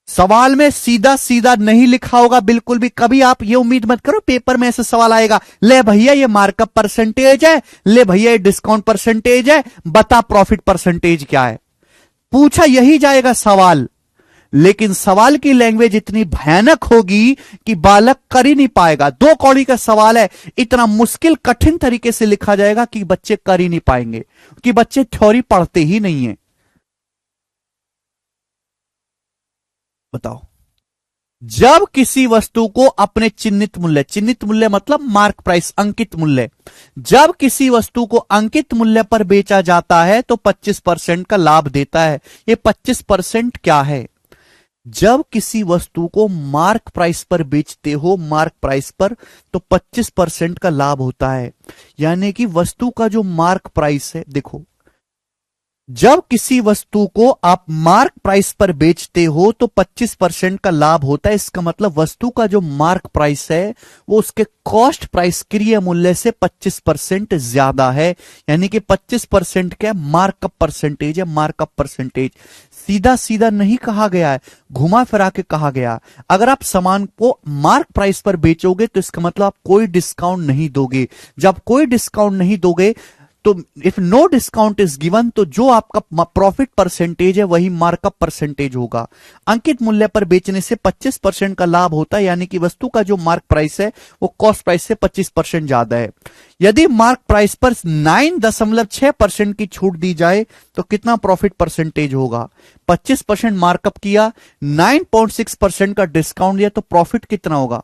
सवाल में सीधा सीधा नहीं लिखा होगा बिल्कुल भी। कभी आप ये उम्मीद मत करो पेपर में ऐसे सवाल आएगा, ले भैया ये मार्कअप परसेंटेज है, ले भैया ये डिस्काउंट परसेंटेज है, बता प्रॉफिट परसेंटेज क्या है। पूछा यही जाएगा सवाल, लेकिन सवाल की लैंग्वेज इतनी भयानक होगी कि बालक कर ही नहीं पाएगा। 2 कौड़ी का सवाल है, इतना मुश्किल कठिन तरीके से लिखा जाएगा कि बच्चे कर ही नहीं पाएंगे, कि बच्चे थ्योरी पढ़ते ही नहीं है। बताओ, जब किसी वस्तु को अपने चिन्हित मूल्य मतलब मार्क प्राइस, अंकित मूल्य, जब किसी वस्तु को अंकित मूल्य पर बेचा जाता है तो 25% का लाभ देता है। ये 25% क्या है? जब किसी वस्तु को मार्क प्राइस पर बेचते हो, मार्क प्राइस पर, तो 25% का लाभ होता है। यानी कि वस्तु का जो मार्क प्राइस है, देखो, जब किसी वस्तु को आप मार्क प्राइस पर बेचते हो तो 25% का लाभ होता है। इसका मतलब वस्तु का जो मार्क प्राइस है वो उसके कॉस्ट प्राइस, क्रय मूल्य से 25% ज्यादा है। यानी कि 25% क्या मार्कअप परसेंटेज है, मार्कअप परसेंटेज। सीधा सीधा नहीं कहा गया है, घुमा फिरा के कहा गया। अगर आप सामान को मार्क प्राइस पर बेचोगे तो इसका मतलब आप कोई डिस्काउंट नहीं दोगे। जब कोई डिस्काउंट नहीं दोगे तो if no discount is given, तो जो आपका प्रॉफिट परसेंटेज है वही मार्कअप परसेंटेज होगा। अंकित मूल्य पर बेचने से 25% का लाभ होता है, यानी कि वस्तु का जो मार्क प्राइस है वो कॉस्ट प्राइस से 25% ज्यादा है। यदि मार्क प्राइस पर 9.6% की छूट दी जाए तो कितना प्रॉफिट परसेंटेज होगा? 25% मार्कअप किया, 9.6% का डिस्काउंट दिया, तो प्रॉफिट कितना होगा?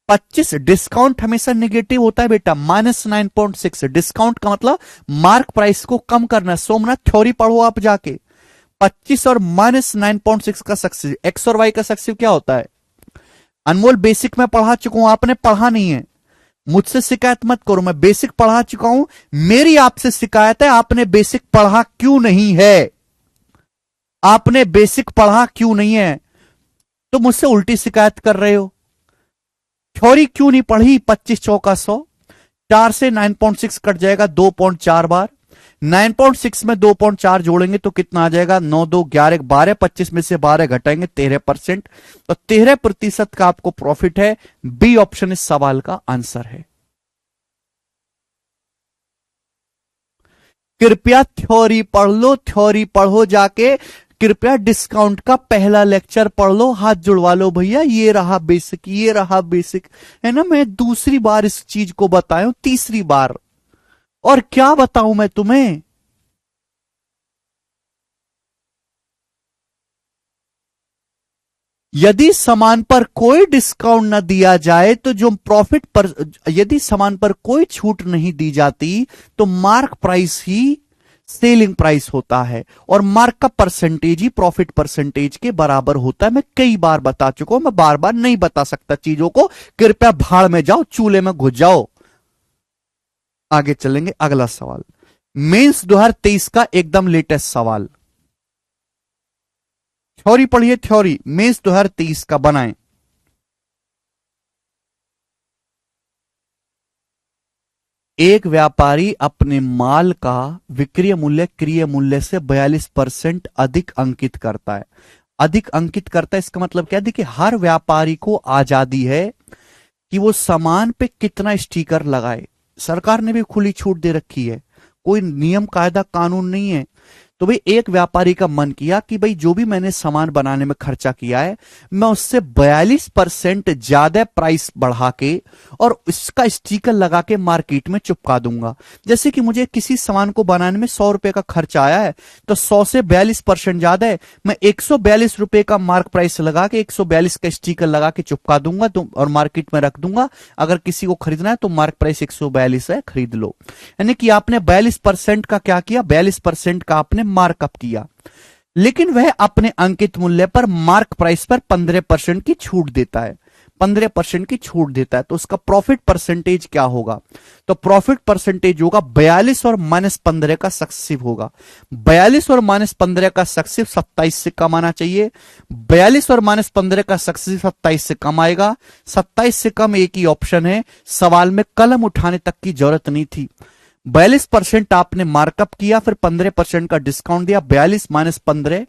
25। डिस्काउंट हमेशा नेगेटिव होता है बेटा, -9.6। डिस्काउंट का मतलब मार्क प्राइस को कम करना। सोमनाथ थ्योरी पढ़ो आप जाके। 25 और -9.6 का सक्सेसिव, एक्स और वाई का सक्सेसिव क्या होता है? अनमोल बेसिक में पढ़ा चुका हूं, आपने पढ़ा नहीं है, मुझसे शिकायत मत करो, मैं बेसिक पढ़ा चुका हूं। मेरी आपसे शिकायत है, आपने बेसिक पढ़ा क्यों नहीं है? आपने बेसिक पढ़ा क्यों नहीं है? तो मुझसे उल्टी शिकायत कर रहे हो। थ्योरी क्यों नहीं पढ़ी? 25 चौका 100, 4 से 9.6 कट जाएगा 2.4 बार। 9.6 में 2.4 जोड़ेंगे तो कितना आ जाएगा? 9 2 11 12, 25 में से 12 घटाएंगे 13%, तो 13% का आपको प्रॉफिट है। बी ऑप्शन इस सवाल का आंसर है। कृपया थ्योरी पढ़ लो, थ्योरी पढ़ो जाके, कृपया डिस्काउंट का पहला लेक्चर पढ़ लो, हाथ जुड़वा लो भैया, ये रहा बेसिक, ये रहा बेसिक, है ना। मैं दूसरी बार इस चीज को बताया हूं, तीसरी बार, और क्या बताऊं मैं तुम्हें। यदि सामान पर कोई डिस्काउंट न दिया जाए तो जो प्रॉफिट पर, यदि सामान पर कोई छूट नहीं दी जाती तो मार्क प्राइस ही सेलिंग प्राइस होता है, और मार्क का परसेंटेज ही प्रॉफिट परसेंटेज के बराबर होता है। मैं कई बार बता चुका हूं, मैं बार बार नहीं बता सकता चीजों को। कृपया भाड़ में जाओ, चूल्हे में घुस जाओ। आगे चलेंगे, अगला सवाल, मेंस 2023 का एकदम लेटेस्ट सवाल। थ्योरी पढ़िए, थ्योरी मेंस 2023 का बनाएं। एक व्यापारी अपने माल का विक्रय मूल्य क्रय मूल्य से 42% अधिक अंकित करता है। अधिक अंकित करता है, इसका मतलब क्या? देखिए, हर व्यापारी को आजादी है कि वो सामान पे कितना स्टिकर लगाए। सरकार ने भी खुली छूट दे रखी है, कोई नियम कायदा कानून नहीं है। तो भाई एक व्यापारी का मन किया कि भाई जो भी मैंने सामान बनाने में खर्चा किया है, मैं उससे 42% ज्यादा प्राइस बढ़ा के और इसका स्टिकर लगा के मार्केट में चिपका दूंगा। जैसे कि मुझे किसी सामान को बनाने में 100 रुपए का खर्चा आया है, तो 100 से 42% ज्यादा है, मैं 142 रुपए का मार्क प्राइस लगा के 142 का स्टिकर लगा के चिपका दूंगा तो, और मार्केट में रख दूंगा। अगर किसी को खरीदना है तो मार्क प्राइस 142 है, खरीद लो। यानी कि आपने 42% का क्या किया? 42% का आपने मार्कअप किया, लेकिन वह अपने अंकित मूल्य पर मार्क प्राइस पर 15% की छूट देता है। 15% की छूट देता है, तो उसका प्रॉफिट परसेंटेज क्या होगा? तो प्रॉफिट परसेंटेज होगा 42 और -15 का सक्सेसिव होगा। 42 और -15 का सक्सेसिव 27 से कम आना चाहिए। 42 और -15 का सक्सेसिव 27 से कम आएगा। 27 से कम एक ही ऑप्शन है, सवाल में कलम उठाने तक की जरूरत नहीं थी। 42% आपने मार्कअप किया, फिर 15% का डिस्काउंट दिया। 42 -15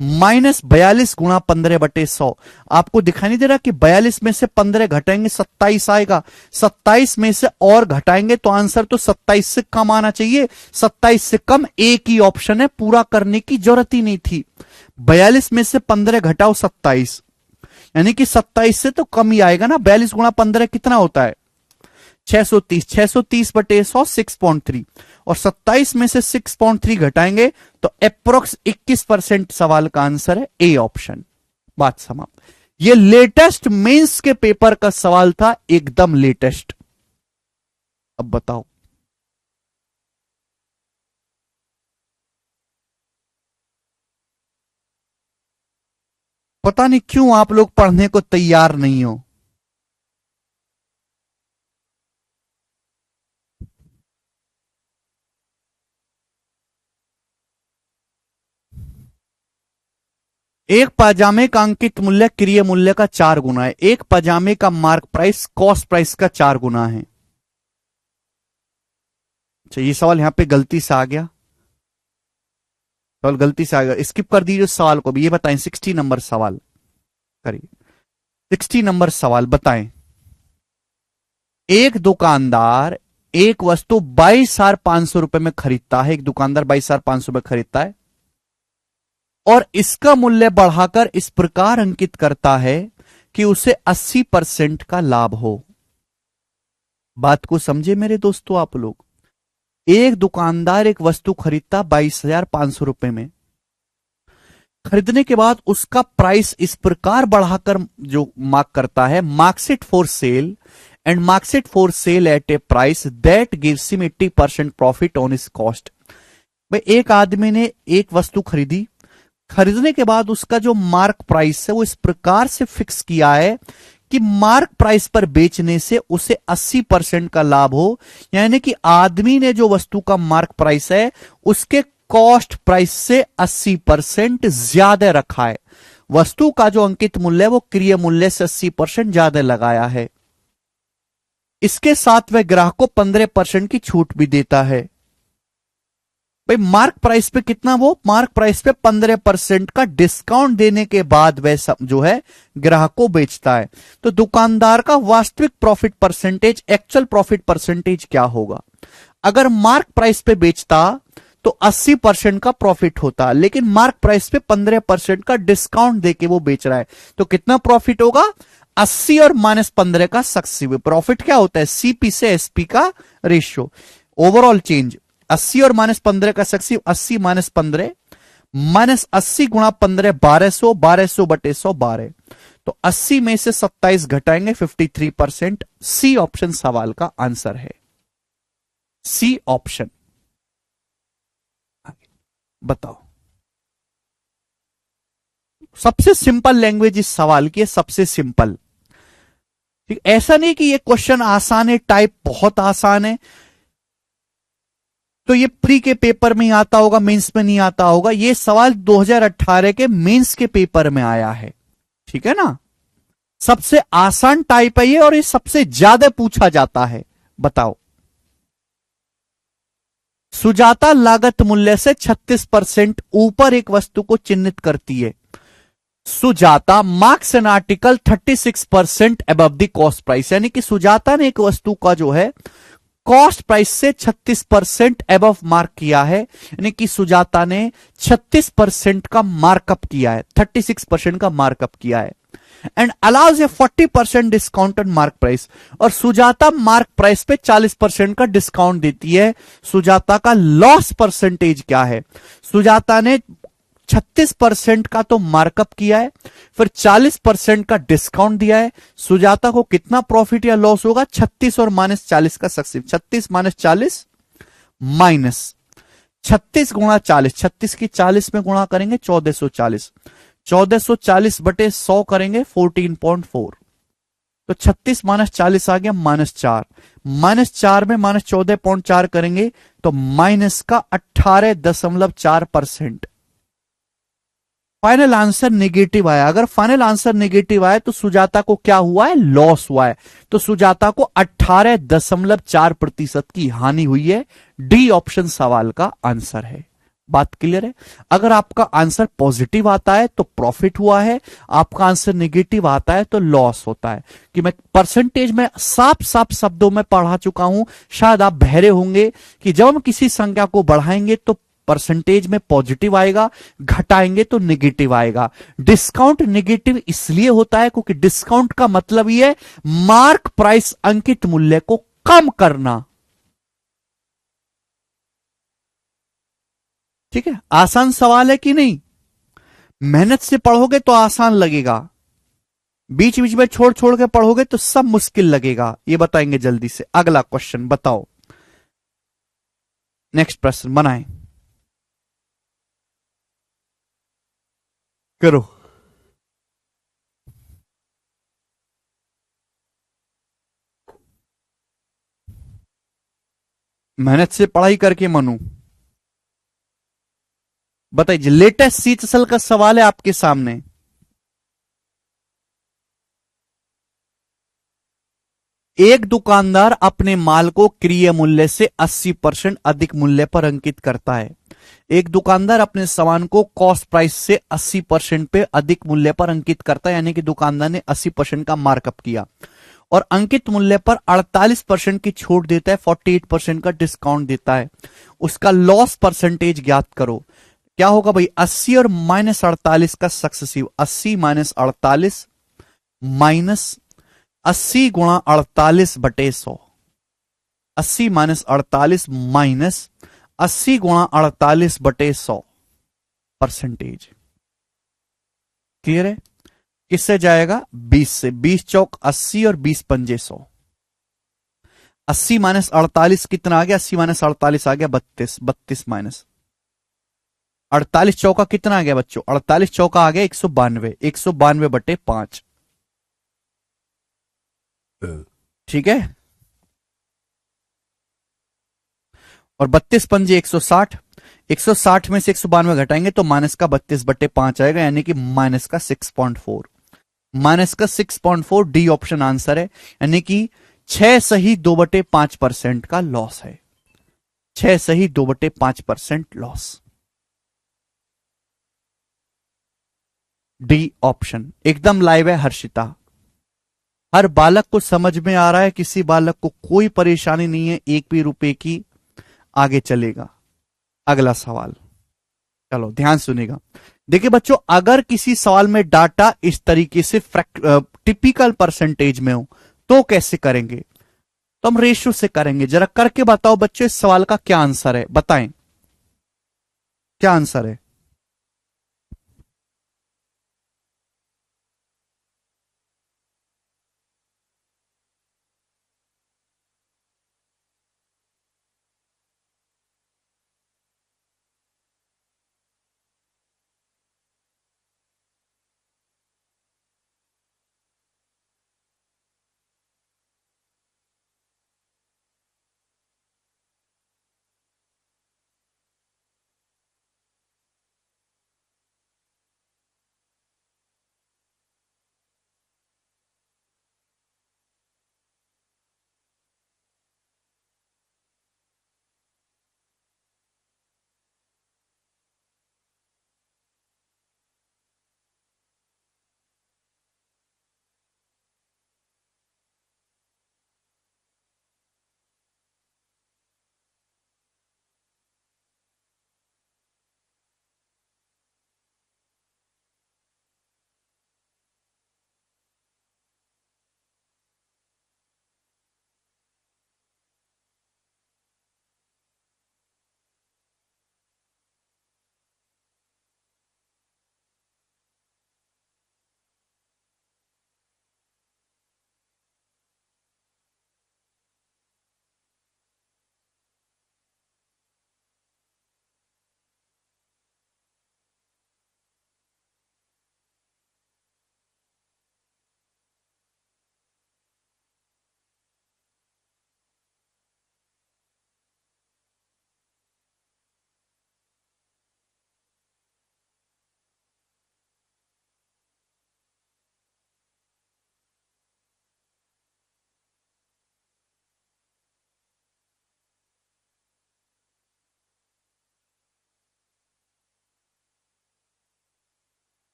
-42 गुणा 15/100। आपको दिखाई नहीं दे रहा कि 42 में से 15 घटाएंगे 27 आएगा, 27 में से और घटाएंगे तो आंसर तो 27 से कम आना चाहिए। 27 से कम एक ही ऑप्शन है, पूरा करने की जरूरत ही नहीं थी। 42 में से 15 घटाओ 27, यानी कि 27 से तो कम ही आएगा ना। 42 गुणा 15 कितना होता है? 630। 630/100 6.3, और 27 में से 6.3 घटाएंगे तो अप्रोक्स 21% सवाल का आंसर है ए ऑप्शन। बात समाप्त। ये लेटेस्ट मेंस के पेपर का सवाल था, एकदम लेटेस्ट। अब बताओ, पता नहीं क्यों आप लोग पढ़ने को तैयार नहीं हो। एक पाजामे का अंकित मूल्य क्रय मूल्य का 4 गुना है। एक पाजामे का मार्क प्राइस कॉस्ट प्राइस का 4 गुना है। अच्छा, ये सवाल यहां पे गलती से आ गया, सवाल गलती से आ गया, स्किप कर दीजिए उस सवाल को भी। ये बताएं 60 नंबर सवाल करिए। 60 नंबर सवाल बताएं, एक दुकानदार एक वस्तु 22,500 रुपए में खरीदता है। एक दुकानदार 22,500 रुपए खरीदता है और इसका मूल्य बढ़ाकर इस प्रकार अंकित करता है कि उसे 80% का लाभ हो। बात को समझे मेरे दोस्तों आप लोग। एक दुकानदार एक वस्तु खरीदता 22,500 रुपए में, खरीदने के बाद उसका प्राइस इस प्रकार बढ़ाकर जो मार्क करता है, marks it for sale and marks it for sale at a price that gives him 80% profit on his cost. भाई एक आदमी ने एक वस्तु खरीदी, खरीदने के बाद उसका जो मार्क प्राइस है वो इस प्रकार से फिक्स किया है कि मार्क प्राइस पर बेचने से उसे 80% का लाभ हो, यानी कि आदमी ने जो वस्तु का मार्क प्राइस है उसके कॉस्ट प्राइस से 80% ज्यादा रखा है। वस्तु का जो अंकित मूल्य है वो क्रय मूल्य से 80% ज्यादा लगाया है। इसके साथ वह ग्राहक को 15% की छूट भी देता है। भाई मार्क प्राइस पे कितना, वो मार्क प्राइस पे 15% का डिस्काउंट देने के बाद वह सब जो है ग्राहक को बेचता है। तो दुकानदार का वास्तविक profit percentage, actual profit percentage क्या होगा? अगर मार्क प्राइस पे बेचता तो 80% का प्रॉफिट होता, लेकिन मार्क प्राइस पे 15% का डिस्काउंट देके वो बेच रहा है, तो कितना प्रॉफिट होगा? 80 और -15 का सक्सेसिव प्रॉफिट क्या होता है? सीपी से एसपी का रेशियो, ओवरऑल चेंज। 80 और -15 का सक्सेसिव, 80 -15 -80 गुणा 15 1200, 1200 बटे 100 12। तो 80 में से 27 घटाएंगे 53%। सी ऑप्शन सवाल का आंसर है। C option. बताओ, सबसे सिंपल लैंग्वेज इस सवाल की है, सबसे सिंपल। ठीक, ऐसा नहीं कि ये क्वेश्चन आसान है, टाइप बहुत आसान है तो ये प्री के पेपर में ही आता होगा, मेंस में नहीं आता होगा। ये सवाल 2018 के मेंस के पेपर में आया है, ठीक है ना। सबसे आसान टाइप है ये, और ये सबसे ज्यादा पूछा जाता है। बताओ, सुजाता लागत मूल्य से 36% ऊपर एक वस्तु को चिन्हित करती है। Sujata marks an article 36% above the cost price, यानी कि सुजाता ने एक वस्तु का जो है कॉस्ट प्राइस से 36% अबव मार्क किया है, यानी कि सुजाता ने 36% का मार्कअप किया है, 36% का मार्कअप किया है। And allows A 40% discount on mark price, और सुजाता मार्क प्राइस पे 40% का डिस्काउंट देती है। सुजाता का लॉस परसेंटेज क्या है? सुजाता ने 36% का तो मार्कअप किया है, फिर 40% का डिस्काउंट दिया है। सुजाता को कितना प्रॉफिट या लॉस होगा? 36 और -40 का सक्सेसिव, 36 -40 माइनस 36 गुणा 40, 36 की 40 में गुणा करेंगे 1440, 1440 बटे 100 करेंगे 14.4। तो 36 -40 आ गया -4, -4 में -14.4 करेंगे तो माइनस का 18.4%। फाइनल आंसर नेगेटिव आया। अगर फाइनल आंसर नेगेटिव आया तो सुजाता को क्या हुआ है? लॉस हुआ है। तो सुजाता को 18.4% की हानि हुई है। डी ऑप्शन सवाल का आंसर है। बात क्लियर है? अगर आपका आंसर पॉजिटिव आता है तो प्रॉफिट हुआ है, आपका आंसर नेगेटिव आता है तो लॉस होता है। कि मैं परसेंटेज में साफ साफ शब्दों में पढ़ा चुका हूं, शायद आप बहरे होंगे कि जब हम किसी संख्या को बढ़ाएंगे तो परसेंटेज में पॉजिटिव आएगा, घटाएंगे तो नेगेटिव आएगा। डिस्काउंट नेगेटिव इसलिए होता है क्योंकि डिस्काउंट का मतलब ही है मार्क प्राइस अंकित मूल्य को कम करना। ठीक है, आसान सवाल है कि नहीं? मेहनत से पढ़ोगे तो आसान लगेगा, बीच बीच में छोड़ छोड़ के पढ़ोगे तो सब मुश्किल लगेगा। ये बताएंगे जल्दी से। अगला क्वेश्चन बताओ, नेक्स्ट प्रश्न बनाएं, करो। मेहनत से पढ़ाई करके मनू। बताइए, लेटेस्ट सीचसल का सवाल है आपके सामने। एक दुकानदार अपने माल को क्रय मूल्य से 80% अधिक मूल्य पर अंकित करता है। एक दुकानदार अपने सामान को कॉस्ट प्राइस से 80% पे अधिक मूल्य पर अंकित करता है, यानी कि दुकानदार ने 80% का मार्कअप किया और अंकित मूल्य पर 48% की छूट देता है, 48% का डिस्काउंट देता है। उसका लॉस परसेंटेज ज्ञात करो। क्या होगा भाई? 80 और -48 का सक्सेसिव, 80 -48 माइनस 80 गुणा 48 बटे 100, 80 -48 माइनस 80 गुणा 48 बटे 100 परसेंटेज। क्लियर है? किससे जाएगा? 20 से। 20 चौक 80 और 20 पंजे 100। 80 -48 कितना आ गया? 80 -48 आ गया 32, 32 माइनस 48 चौका कितना आ गया बच्चों? 48 चौका आ गया 192, 192 बटे 5। ठीक है। और 32 पंजे 160, 160 में से 192 घटाएंगे तो माइनस का 32/5 आएगा, यानी कि माइनस का 6.4, माइनस का 6.4 डी ऑप्शन आंसर है। यानी कि 6 सही 2/5% का लॉस है, 6 सही 2/5% लॉस। डी ऑप्शन एकदम लाइव है हर्षिता। हर बालक को समझ में आ रहा है, किसी बालक को कोई परेशानी नहीं है, एक भी रुपए की। आगे चलेगा अगला सवाल। चलो ध्यान सुनेगा। देखिए बच्चों, अगर किसी सवाल में डाटा इस तरीके से टिपिकल परसेंटेज में हो तो कैसे करेंगे? तो हम रेशियो से करेंगे। जरा करके बताओ बच्चों, इस सवाल का क्या आंसर है, बताएं क्या आंसर है।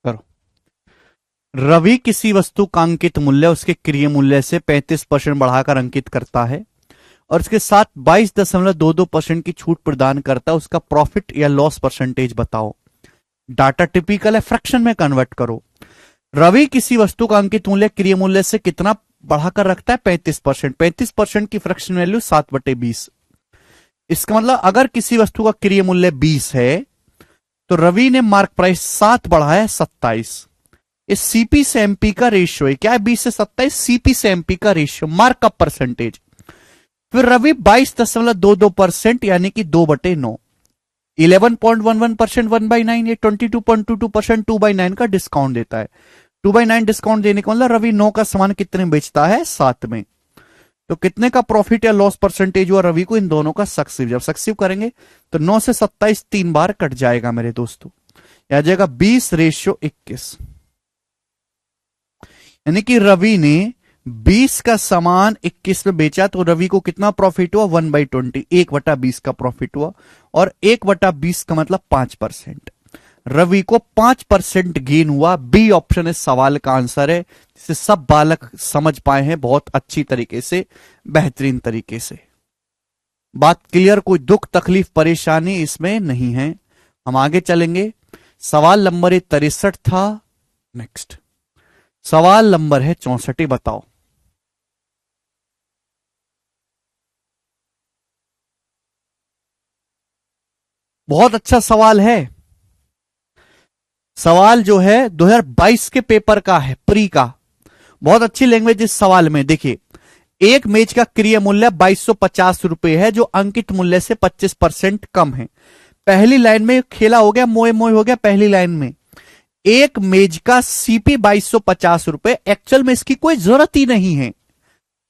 करो। रवि किसी वस्तु का अंकित मूल्य उसके क्रिय मूल्य से 35% बढ़ाकर अंकित करता है और उसके साथ 22.22% की छूट प्रदान करता है। उसका प्रॉफिट या लॉस परसेंटेज बताओ। डाटा टिपिकल है, फ्रैक्शन में कन्वर्ट करो। रवि किसी वस्तु का अंकित मूल्य क्रिय मूल्य से कितना बढ़ाकर रखता है? 35%। 35% की फ्रैक्शन वैल्यू 7/20। इसका मतलब अगर किसी वस्तु का क्रिय मूल्य 20 है तो रवि ने मार्क प्राइस 7 बढ़ाया 27। इस सीपी से एमपी का रेशियो है, क्या है? 20 से 27, सीपी से एमपी का रेशियो, मार्कअप परसेंटेज। फिर रवि 22.22% यानी कि 2/9। 11.11% 1/9, ये 22.22% 2/9 का डिस्काउंट देता है। 2/9 डिस्काउंट देने का मतलब रवि 9 का सामान कितने में बेचता है? 7 में। तो कितने का प्रॉफिट या लॉस परसेंटेज हुआ रवि को इन दोनों का सक्सिव? जब सक्सिव करेंगे तो 9 से 27 3 बार कट जाएगा मेरे दोस्तों, आ जाएगा 20:21। यानी कि रवि ने 20 का सामान 21 में बेचा तो रवि को कितना प्रॉफिट हुआ? 1/20, 1/20 का प्रॉफिट हुआ। और 1/20 का मतलब 5%। रवि को 5% गेन हुआ। बी ऑप्शन इस सवाल का आंसर है, जिसे सब बालक समझ पाए हैं बहुत अच्छी तरीके से, बेहतरीन तरीके से। बात क्लियर? कोई दुख तकलीफ परेशानी इसमें नहीं है। हम आगे चलेंगे। सवाल नंबर 63 था। नेक्स्ट सवाल नंबर है 64, बताओ। बहुत अच्छा सवाल है। सवाल जो है 2022 के पेपर का है, प्री का। बहुत अच्छी लैंग्वेज इस सवाल में। देखिए, एक मेज का क्रय मूल्य 2250 रुपए है, जो अंकित मूल्य से 25% कम है। पहली लाइन में खेला हो गया, मोए मोए हो गया। पहली लाइन में एक मेज का सीपी 2250 रुपए, एक्चुअल में इसकी कोई जरूरत ही नहीं है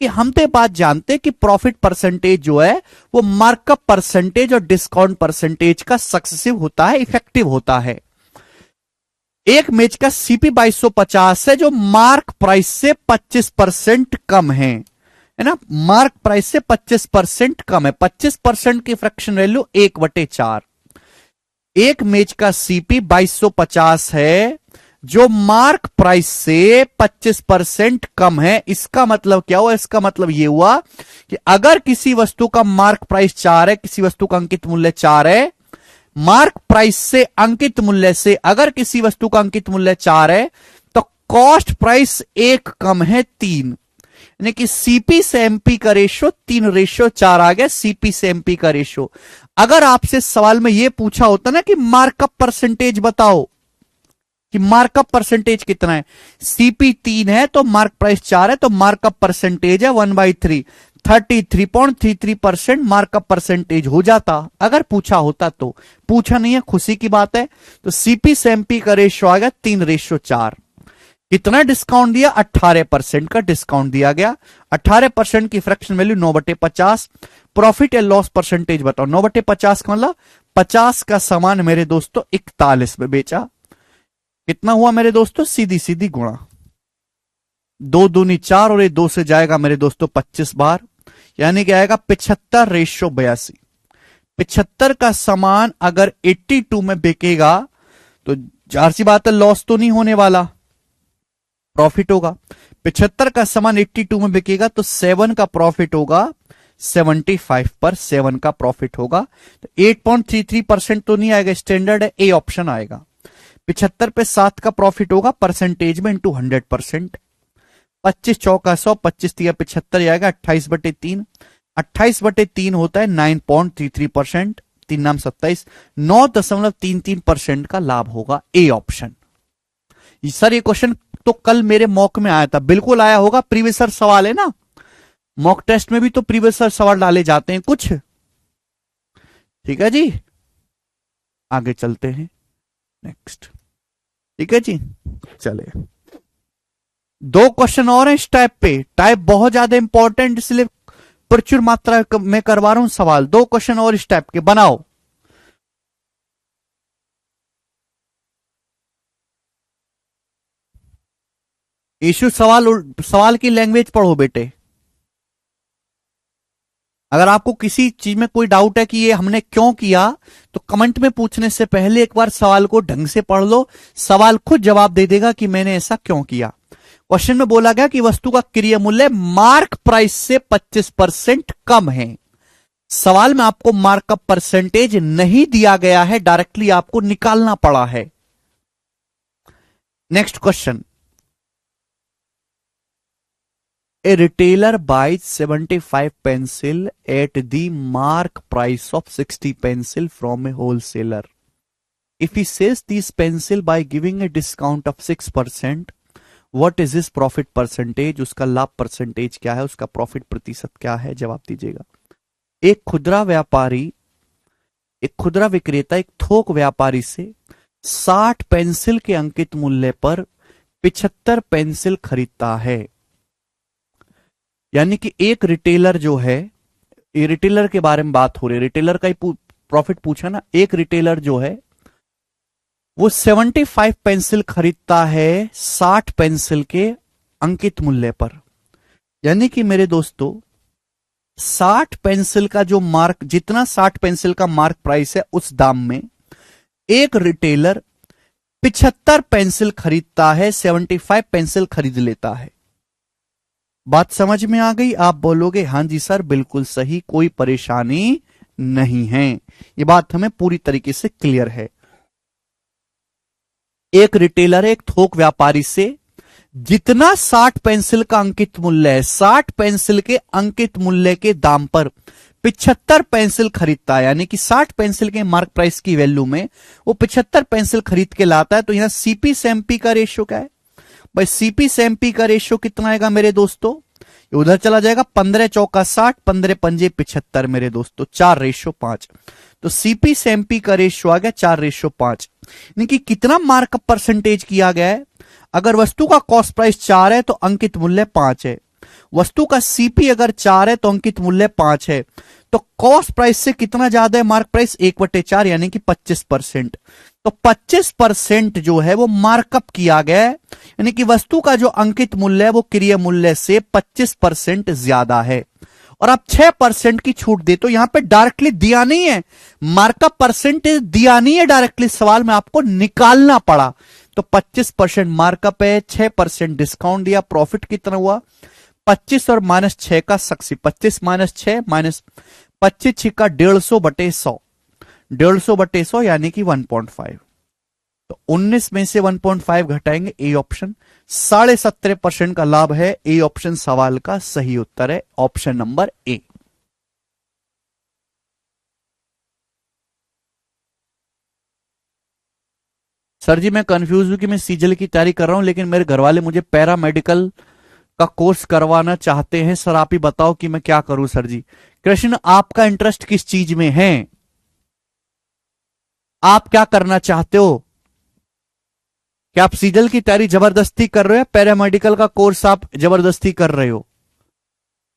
कि हम तो बात जानते कि प्रॉफिट परसेंटेज जो है वो मार्कअप परसेंटेज और डिस्काउंट परसेंटेज का सक्सेसिव होता है, इफेक्टिव होता है। एक मेज का सीपी 2250 है, जो मार्क प्राइस से 25% कम है ना। मार्क प्राइस से 25% कम है। 25% की फ्रैक्शन वैल्यू 1/4। एक मेज का सीपी 2250 है, जो मार्क प्राइस से 25% कम है। इसका मतलब क्या हुआ? इसका मतलब यह हुआ कि अगर किसी वस्तु का मार्क प्राइस 4 है, किसी वस्तु का अंकित मूल्य 4 है, मार्क प्राइस से अंकित मूल्य से अगर किसी वस्तु का अंकित मूल्य 4 है, तो कॉस्ट प्राइस 1 कम है 3। यानी कि सीपी से एमपी का रेशो 3:4 आ गया। सीपी से एमपी का रेशो। अगर आपसे सवाल में यह पूछा होता ना कि मार्कअप परसेंटेज बताओ, कि मार्कअप परसेंटेज कितना है, सीपी 3 है तो मार्क प्राइस 4 है, तो मार्कअप परसेंटेज है 1/3, 33.33% मार्कअप परसेंटेज हो जाता अगर पूछा होता। तो पूछा नहीं है, खुशी की बात है। तो सीपी से एमपी का रेशो आ गया 3:4। कितना डिस्काउंट दिया? 18% का डिस्काउंट दिया गया। 18% की फ्रैक्शन वैल्यू 9/50। प्रॉफिट या लॉस परसेंटेज बताओ। 9/50 का मतलब 50 का सामान मेरे दोस्तों 41 में बेचा। कितना हुआ मेरे दोस्तों? सीधी सीधी गुणा, 2 दूनी 4 और ये 2 से जाएगा मेरे दोस्तों 25 बार, यानी कि आएगा 75:82। 75 का सामान अगर 82 में बिकेगा तो जाहिर सी बात है लॉस तो नहीं होने वाला, प्रॉफिट होगा। 75 का सामान 82 में बिकेगा तो 7 का प्रॉफिट होगा 75 पर 7 का प्रॉफिट होगा। तो 8.33% तो नहीं आएगा, स्टैंडर्ड है, ए ऑप्शन आएगा। 75 पे 7 का प्रॉफिट होगा परसेंटेज में इंटू 100%। 25 चौका 100, 25 तिया 75 आएगा 28/3। 28/3 होता है 9.33%। 3 नाम 27, 9.33% का लाभ होगा। A option. सर ये क्वेश्चन तो कल मेरे मॉक में आया था, बिल्कुल आया होगा। प्रीवियस सवाल है ना, मॉक टेस्ट में भी तो प्रीवियस सवाल डाले जाते हैं कुछ। ठीक है जी, आगे चलते हैं। नेक्स्ट, ठीक है जी, चले। 2 क्वेश्चन और हैं इस टाइप पे। टाइप बहुत ज्यादा इंपॉर्टेंट, इसलिए प्रचुर मात्रा में करवा रहा हूं सवाल। 2 क्वेश्चन और इस टाइप के बनाओ। इशू सवाल की लैंग्वेज पढ़ो बेटे। अगर आपको किसी चीज में कोई डाउट है कि ये हमने क्यों किया, तो कमेंट में पूछने से पहले एक बार सवाल को ढंग से पढ़ लो। सवाल खुद जवाब दे देगा कि मैंने ऐसा क्यों किया। क्वेश्चन में बोला गया कि वस्तु का क्रय मूल्य मार्क प्राइस से 25% कम है। सवाल में आपको मार्कअप परसेंटेज नहीं दिया गया है, डायरेक्टली आपको निकालना पड़ा है। Next question. A retailer buys 75 pencil at the mark price of 60 pencil from a wholesaler. If he sells these pencil by giving a discount of 6%, what is his profit percentage? उसका लाभ percentage क्या है, उसका profit प्रतिशत क्या है? जवाब दीजिएगा। एक खुदरा व्यापारी एक खुदरा विक्रेता एक थोक व्यापारी से 60 पेंसिल के अंकित मूल्य पर 75 पेंसिल खरीदता है। यानी कि एक रिटेलर जो है, ये रिटेलर के बारे में बात हो रही है, रिटेलर का ही प्रॉफिट पूछा ना। एक रिटेलर जो है वो 75 पेंसिल खरीदता है 60 पेंसिल के अंकित मूल्य पर। यानी कि मेरे दोस्तों 60 पेंसिल का जो मार्क, जितना 60 पेंसिल का मार्क प्राइस है उस दाम में एक रिटेलर 75 पेंसिल खरीदता है, 75 पेंसिल खरीद लेता है। बात समझ में आ गई? आप बोलोगे हां जी सर बिल्कुल सही, कोई परेशानी नहीं है। ये बात हमें पूरी तरीके से क्लियर है। एक रिटेलर एक थोक व्यापारी से जितना 60 पेंसिल का अंकित मूल्य है, 60 पेंसिल के अंकित मूल्य के दाम पर 75 पेंसिल खरीदता है। यानी कि 60 पेंसिल के मार्क प्राइस की वैल्यू में वो 75 पेंसिल खरीद के लाता है। तो यहां सीपी से एमपी का रेशियो क्या है भाई? सीपी से एमपी का रेशियो कितना आएगा मेरे दोस्तों? ये उधर चला जाएगा, 15 चौका 60, 15 पंजे 75 मेरे दोस्तों, 4:5। तो सीपी से एमपी का रेशियो आ गया 4:5। यानी कि कितना मार्कअप परसेंटेज किया गया है? अगर वस्तु का कॉस्ट प्राइस 4 है तो अंकित मूल्य 5 है। वस्तु का सीपी अगर 4 है तो अंकित मूल्य 5 है। तो कॉस्ट प्राइस से कितना ज्यादा है मार्क प्राइस? 1/4 यानी कि 25%। तो 25% जो है वो मार्कअप किया गया है। यानी कि वस्तु का जो अंकित मूल्य है वो क्रय मूल्य से 25% ज्यादा है। और आप 6% की छूट दे, तो यहां पे डायरेक्टली दिया नहीं है, मार्कअप परसेंटेज दिया नहीं है डायरेक्टली, सवाल में आपको निकालना पड़ा। तो 25% मार्कअप है, 6% डिस्काउंट दिया, प्रॉफिट कितना हुआ? 25 और -6 का 80, 25 -6 -25 छिका 150/100, 150/100 यानी कि 1.5। तो 19 में से 1.5 घटाएंगे, ए ऑप्शन। 17.5% का लाभ है, ए ऑप्शन सवाल का सही उत्तर है, ऑप्शन नंबर ए। सर जी मैं कंफ्यूज हूं कि मैं सीजल की तैयारी कर रहा हूं, लेकिन मेरे घर वाले मुझे पैरामेडिकल का कोर्स करवाना चाहते हैं। सर आप ही बताओ कि मैं क्या करूं। सर जी कृष्ण, आपका इंटरेस्ट किस चीज में है? आप क्या करना चाहते हो? क्या आप सीजल की तैयारी जबरदस्ती कर रहे हो या पैरामेडिकल का कोर्स आप जबरदस्ती कर रहे हो?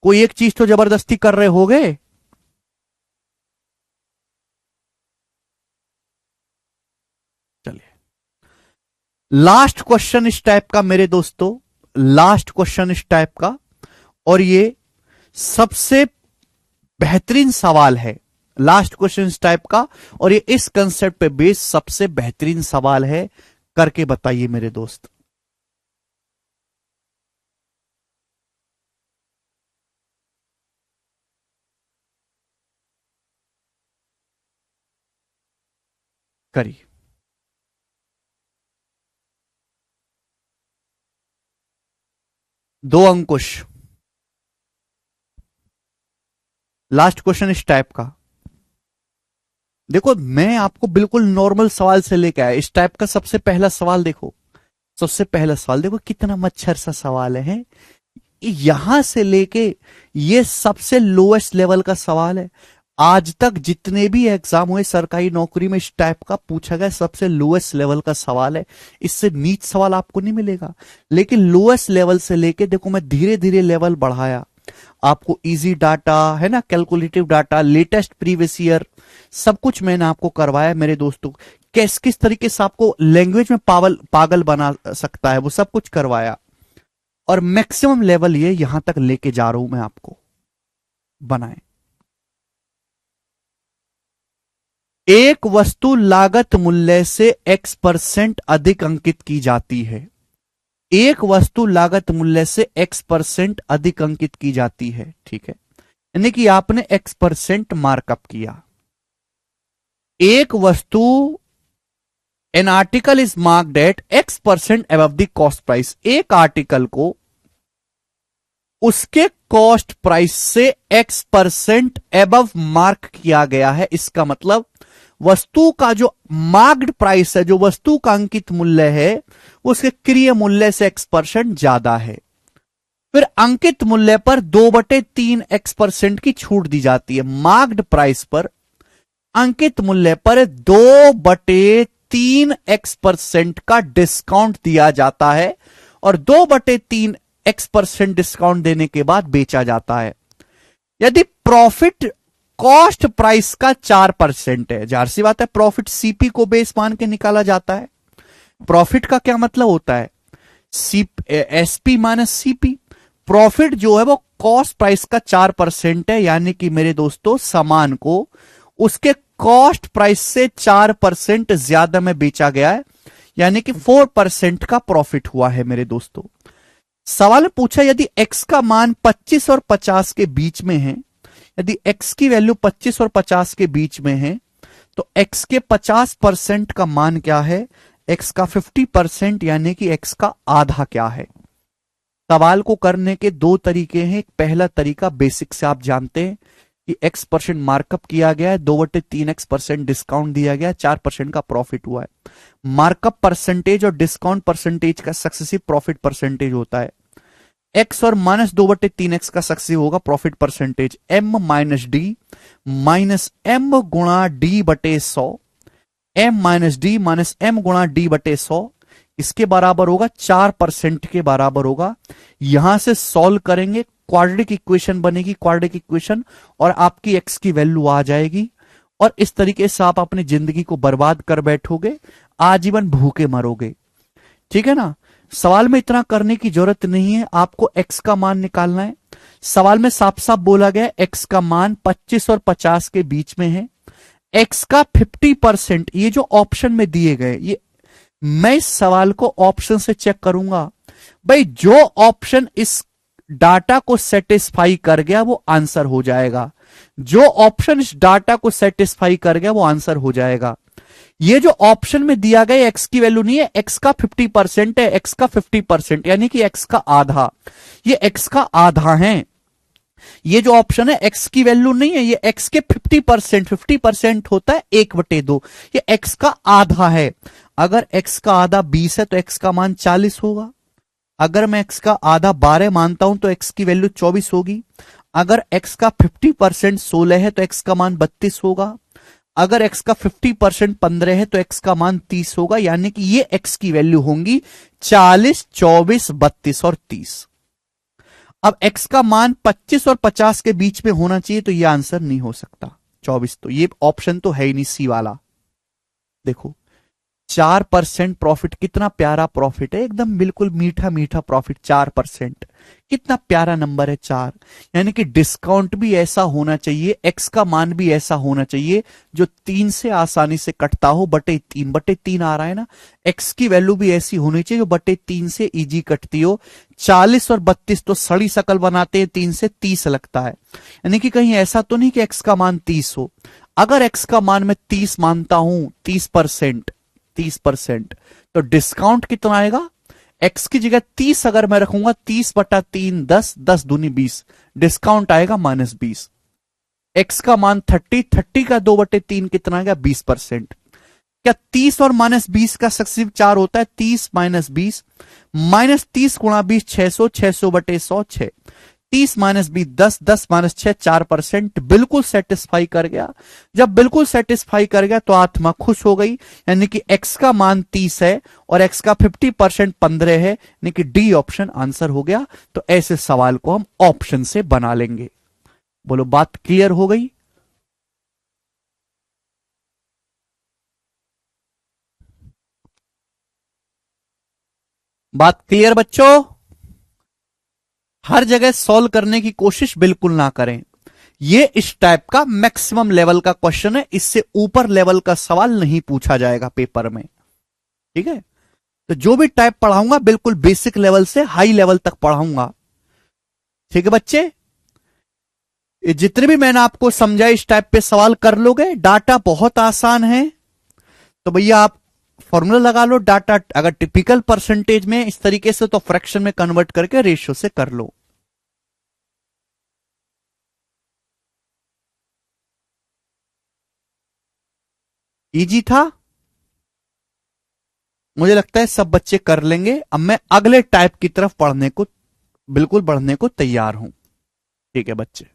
कोई एक चीज तो जबरदस्ती कर रहे होगे। चलिए लास्ट क्वेश्चन इस टाइप का मेरे दोस्तों, लास्ट क्वेश्चन इस टाइप का, और ये सबसे बेहतरीन सवाल है। लास्ट क्वेश्चन इस टाइप का और ये इस कंसेप्ट पे बेस सबसे बेहतरीन सवाल है। करके बताइए मेरे दोस्त। करिए। 2 अंकुश। लास्ट क्वेश्चन इस टाइप का, देखो मैं आपको बिल्कुल नॉर्मल सवाल से लेके आया। इस टाइप का सबसे पहला सवाल देखो, सबसे पहला सवाल देखो कितना मच्छर सा सवाल है। यहां से लेके ये सबसे लोएस्ट लेवल का सवाल है। आज तक जितने भी एग्जाम हुए सरकारी नौकरी में इस टाइप का पूछा गया सबसे लोएस्ट लेवल का सवाल है। इससे नीच सवाल आपको नहीं मिलेगा। लेकिन लोएस्ट लेवल से लेके देखो मैं धीरे धीरे लेवल बढ़ाया। आपको इजी डाटा है ना, calculative data, latest previous year, सब कुछ मैंने आपको करवाया मेरे दोस्तों। किस किस तरीके से आपको लैंग्वेज में पागल बना सकता है वो सब कुछ करवाया। और मैक्सिमम लेवल ये यहां तक लेके जा रहा हूं मैं आपको। बनाए एक वस्तु लागत मूल्य से X% अधिक अंकित की जाती है। एक वस्तु लागत मूल्य से X% अधिक अंकित की जाती है, ठीक है। यानी कि आपने X% मार्कअप किया। एक वस्तु, an article is marked at X% above the cost price. एक आर्टिकल को उसके कॉस्ट प्राइस से X% अबव मार्क किया गया है। इसका मतलब वस्तु का जो मार्क्ड प्राइस है, जो वस्तु का अंकित मूल्य है, उसके क्रय मूल्य से X% ज्यादा है। फिर अंकित मूल्य पर 2/3 X% की छूट दी जाती है। मार्क्ड प्राइस पर अंकित मूल्य पर 2/3x% का डिस्काउंट दिया जाता है और 2/3x% डिस्काउंट देने के बाद बेचा जाता है। यदि प्रॉफिट कॉस्ट प्राइस का 4% है, जाहिर सी बात है प्रॉफिट सीपी को बेस मान के निकाला जाता है। प्रॉफिट का क्या मतलब होता है, एसपी माइनस सीपी। प्रॉफिट जो है वो कॉस्ट प्राइस का 4% है, यानी कि मेरे दोस्तों सामान को उसके कॉस्ट प्राइस से 4% ज्यादा में बेचा गया है, यानी कि 4% का प्रॉफिट हुआ है मेरे दोस्तों। सवाल पूछा यदि x का मान 25 और 50 के बीच में है, यदि x की वैल्यू 25 और 50 के बीच में है तो x के 50% का मान क्या है, x का 50% यानी कि x का आधा क्या है। सवाल को करने के दो तरीके हैं। पहला तरीका बेसिक से आप जानते हैं कि x% मार्कअप किया गया है, 2/3x% डिस्काउंट दिया गया है, 4% का प्रॉफिट हुआ है। मार्कअप परसेंटेज और डिस्काउंट परसेंटेज का सक्सेसिव प्रॉफिट परसेंटेज होता है। x और माइनस 2/3x का सक्सेसिव होगा profit percentage m minus D minus m गुणा d बटे 100, m minus D minus m गुणा d बटे 100 इसके बराबर होगा 4% के बराबर होगा। यहां से सॉल्व करेंगे, क्वाड्रेटिक इक्वेशन बनेगी, क्वाड्रेटिक इक्वेशन, और आपकी x की वैल्यू आ जाएगी। और इस तरीके से आप अपनी जिंदगी को बर्बाद कर बैठोगे, आजीवन भूखे मरोगे। ठीक है ना। सवाल में इतना करने की जरूरत नहीं है, आपको x का मान निकालना है। सवाल में साफ साफ बोला गया x का मान 25 और 50 के बीच में है। x का 50%, ये जो ऑप्शन में दिए गए, ये मैं इस सवाल को ऑप्शन से चेक करूंगा। भाई जो ऑप्शन इस डाटा को सेटिस्फाई कर गया वो आंसर हो जाएगा, जो ऑप्शन इस डाटा को सेटिस्फाई कर गया वो आंसर हो जाएगा। ये जो ऑप्शन में दिया गया एक्स की वैल्यू नहीं है, एक्स का 50% है, एक्स का 50% यानी कि एक्स का आधा, ये एक्स का आधा है। ये जो ऑप्शन है एक्स की वैल्यू नहीं है, ये एक्स के 50% होता है 1/2, ये एक्स का आधा है। अगर एक्स का आधा 20 है तो एक्स का मान 40 होगा। अगर मैं एक्स का आधा 12 मानता हूं तो एक्स की वैल्यू 24 होगी। अगर एक्स का 50% 16 है तो एक्स का मान 32 होगा। अगर x का 50% 15 है तो x का मान 30 होगा, यानी कि ये x की वैल्यू होंगी 40, 24, 32 और 30। अब x का मान 25 और 50 के बीच में होना चाहिए, तो ये आंसर नहीं हो सकता 24, तो ये ऑप्शन तो है ही नहीं, सी वाला। देखो 4% प्रॉफिट, कितना प्यारा प्रॉफिट है, एकदम बिल्कुल मीठा मीठा प्रॉफिट। 4% कितना प्यारा नंबर है 4, यानी कि डिस्काउंट भी ऐसा होना चाहिए, एक्स का मान भी ऐसा होना चाहिए जो 3 से आसानी से कटता हो, बटे 3 आ रहा है ना, एक्स की वैल्यू भी ऐसी होनी चाहिए जो बटे 3 से इजी कटती हो। 40 और 32 तो सड़ी शकल बनाते हैं, 3 से 30 लगता है, यानी कि कहीं ऐसा तो नहीं कि एक्स का मान 30 हो। अगर एक्स का मान मैं 30 मानता हूं, 30%, तो डिस्काउंट कितना आएगा, एक्स की जगह 30 अगर मैं रखूंगा, 30/3 10, 10 दूनी 20, डिस्काउंट आएगा -20। एक्स का मान 30 का 2/3 कितना आएगा, 20%। क्या 30 और -20 का सक्सेसिव 4 होता है, 30 -20, -30 गुणा 20 600, 600/100 6, 30 -20 10, 10 -6 4%, बिल्कुल सेटिस्फाई कर गया। जब बिल्कुल सेटिस्फाई कर गया तो आत्मा खुश हो गई, यानी कि x का मान 30 है और x का 50% 15 है, यानी कि डी ऑप्शन आंसर हो गया। तो ऐसे सवाल को हम ऑप्शन से बना लेंगे। बोलो बात क्लियर हो गई। बात क्लियर बच्चों। हर जगह सॉल्व करने की कोशिश बिल्कुल ना करें, ये इस टाइप का मैक्सिमम लेवल का क्वेश्चन है, इससे ऊपर लेवल का सवाल नहीं पूछा जाएगा पेपर में। ठीक है, तो जो भी टाइप पढ़ाऊंगा बिल्कुल बेसिक लेवल से हाई लेवल तक पढ़ाऊंगा। ठीक है बच्चे, ये जितने भी मैंने आपको समझाया इस टाइप पे सवाल कर लोगे। डाटा बहुत आसान है, तो भैया आप फॉर्मूला लगा लो। डाटा अगर टिपिकल परसेंटेज में इस तरीके से, तो फ्रैक्शन में कन्वर्ट करके रेशियो से कर लो। इजी था, मुझे लगता है सब बच्चे कर लेंगे। अब मैं अगले टाइप की तरफ पढ़ने को बिल्कुल बढ़ने को तैयार हूं। ठीक है बच्चे,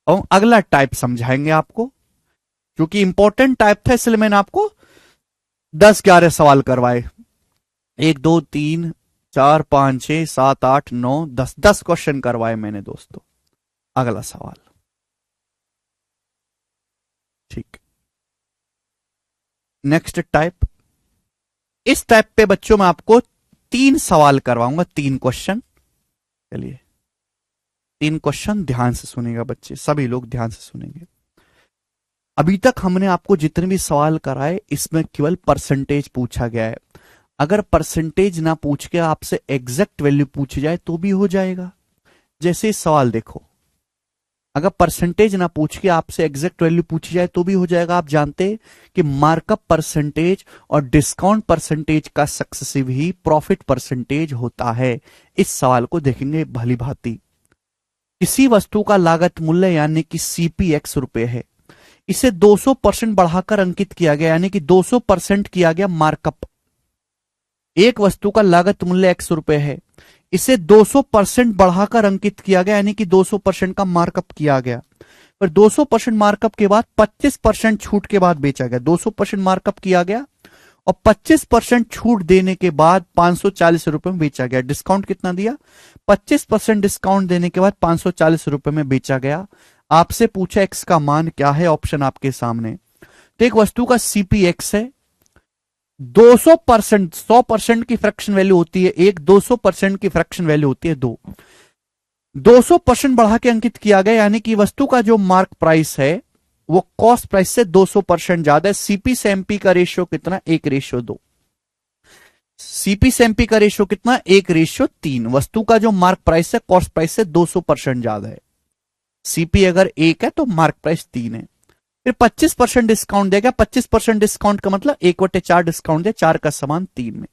और अगला टाइप समझाएंगे आपको। क्योंकि इंपॉर्टेंट टाइप था इसलिए मैंने आपको 10-11 सवाल करवाए। 1 2 3 4 5 6 7 8 9 10 10 क्वेश्चन करवाए मैंने दोस्तों। अगला सवाल। ठीक, नेक्स्ट टाइप। इस टाइप पे बच्चों मैं आपको 3 सवाल करवाऊंगा, 3 क्वेश्चन। चलिए 3 क्वेश्चन ध्यान से सुनेगा बच्चे, सभी लोग ध्यान से सुनेंगे। अभी तक हमने आपको जितने भी सवाल कराए इसमें केवल परसेंटेज पूछा गया है। अगर परसेंटेज ना पूछ के आपसे एग्जैक्ट वैल्यू पूछी जाए तो भी हो जाएगा। जैसे इस सवाल देखो, अगर परसेंटेज ना पूछ के आपसे एग्जैक्ट वैल्यू पूछी जाए तो भी हो जाएगा। आप जानते हैं कि मार्कअप परसेंटेज और डिस्काउंट परसेंटेज का सक्सेसिव ही प्रॉफिट परसेंटेज होता है। इस सवाल को देखेंगे भली भांति। किसी वस्तु का लागत मूल्य यानी कि सीपी ₹X है, इसे 200% बढ़ाकर अंकित किया गया, यानी कि 200% किया गया मार्कअप। एक वस्तु का लागत मूल्य ₹X है, इसे 200% बढ़ाकर अंकित किया गया, यानी कि 200% का मार्कअप किया गया। पर 200% मार्कअप के बाद 25% छूट के बाद बेचा गया। 200% मार्कअप किया गया और 25% छूट देने के बाद ₹540 में बेचा गया। डिस्काउंट कितना दिया? 25% डिस्काउंट देने के बाद ₹540 में बेचा गया। आपसे पूछा एक्स का मान क्या है, ऑप्शन आपके सामने। तो एक वस्तु का सीपी एक्स है, 200%, 100% की फ्रैक्शन वैल्यू होती है एक, 200% की फ्रैक्शन वैल्यू होती है 2। 200% बढ़ा के अंकित किया गया, यानी कि वस्तु का जो मार्क प्राइस है वो कॉस्ट प्राइस से 200% ज्यादा है। सीपी से एमपी का रेशियो कितना? 1:2। सीपी से एमपी का रेशियो कितना? 1:3। वस्तु का जो मार्क प्राइस है कॉस्ट प्राइस से 200% ज्यादा है। सीपी अगर 1 है तो मार्क प्राइस 3 है। फिर 25% डिस्काउंट देगा। 25% डिस्काउंट का मतलब 1/4 डिस्काउंट दे, 4 का समान 3 में।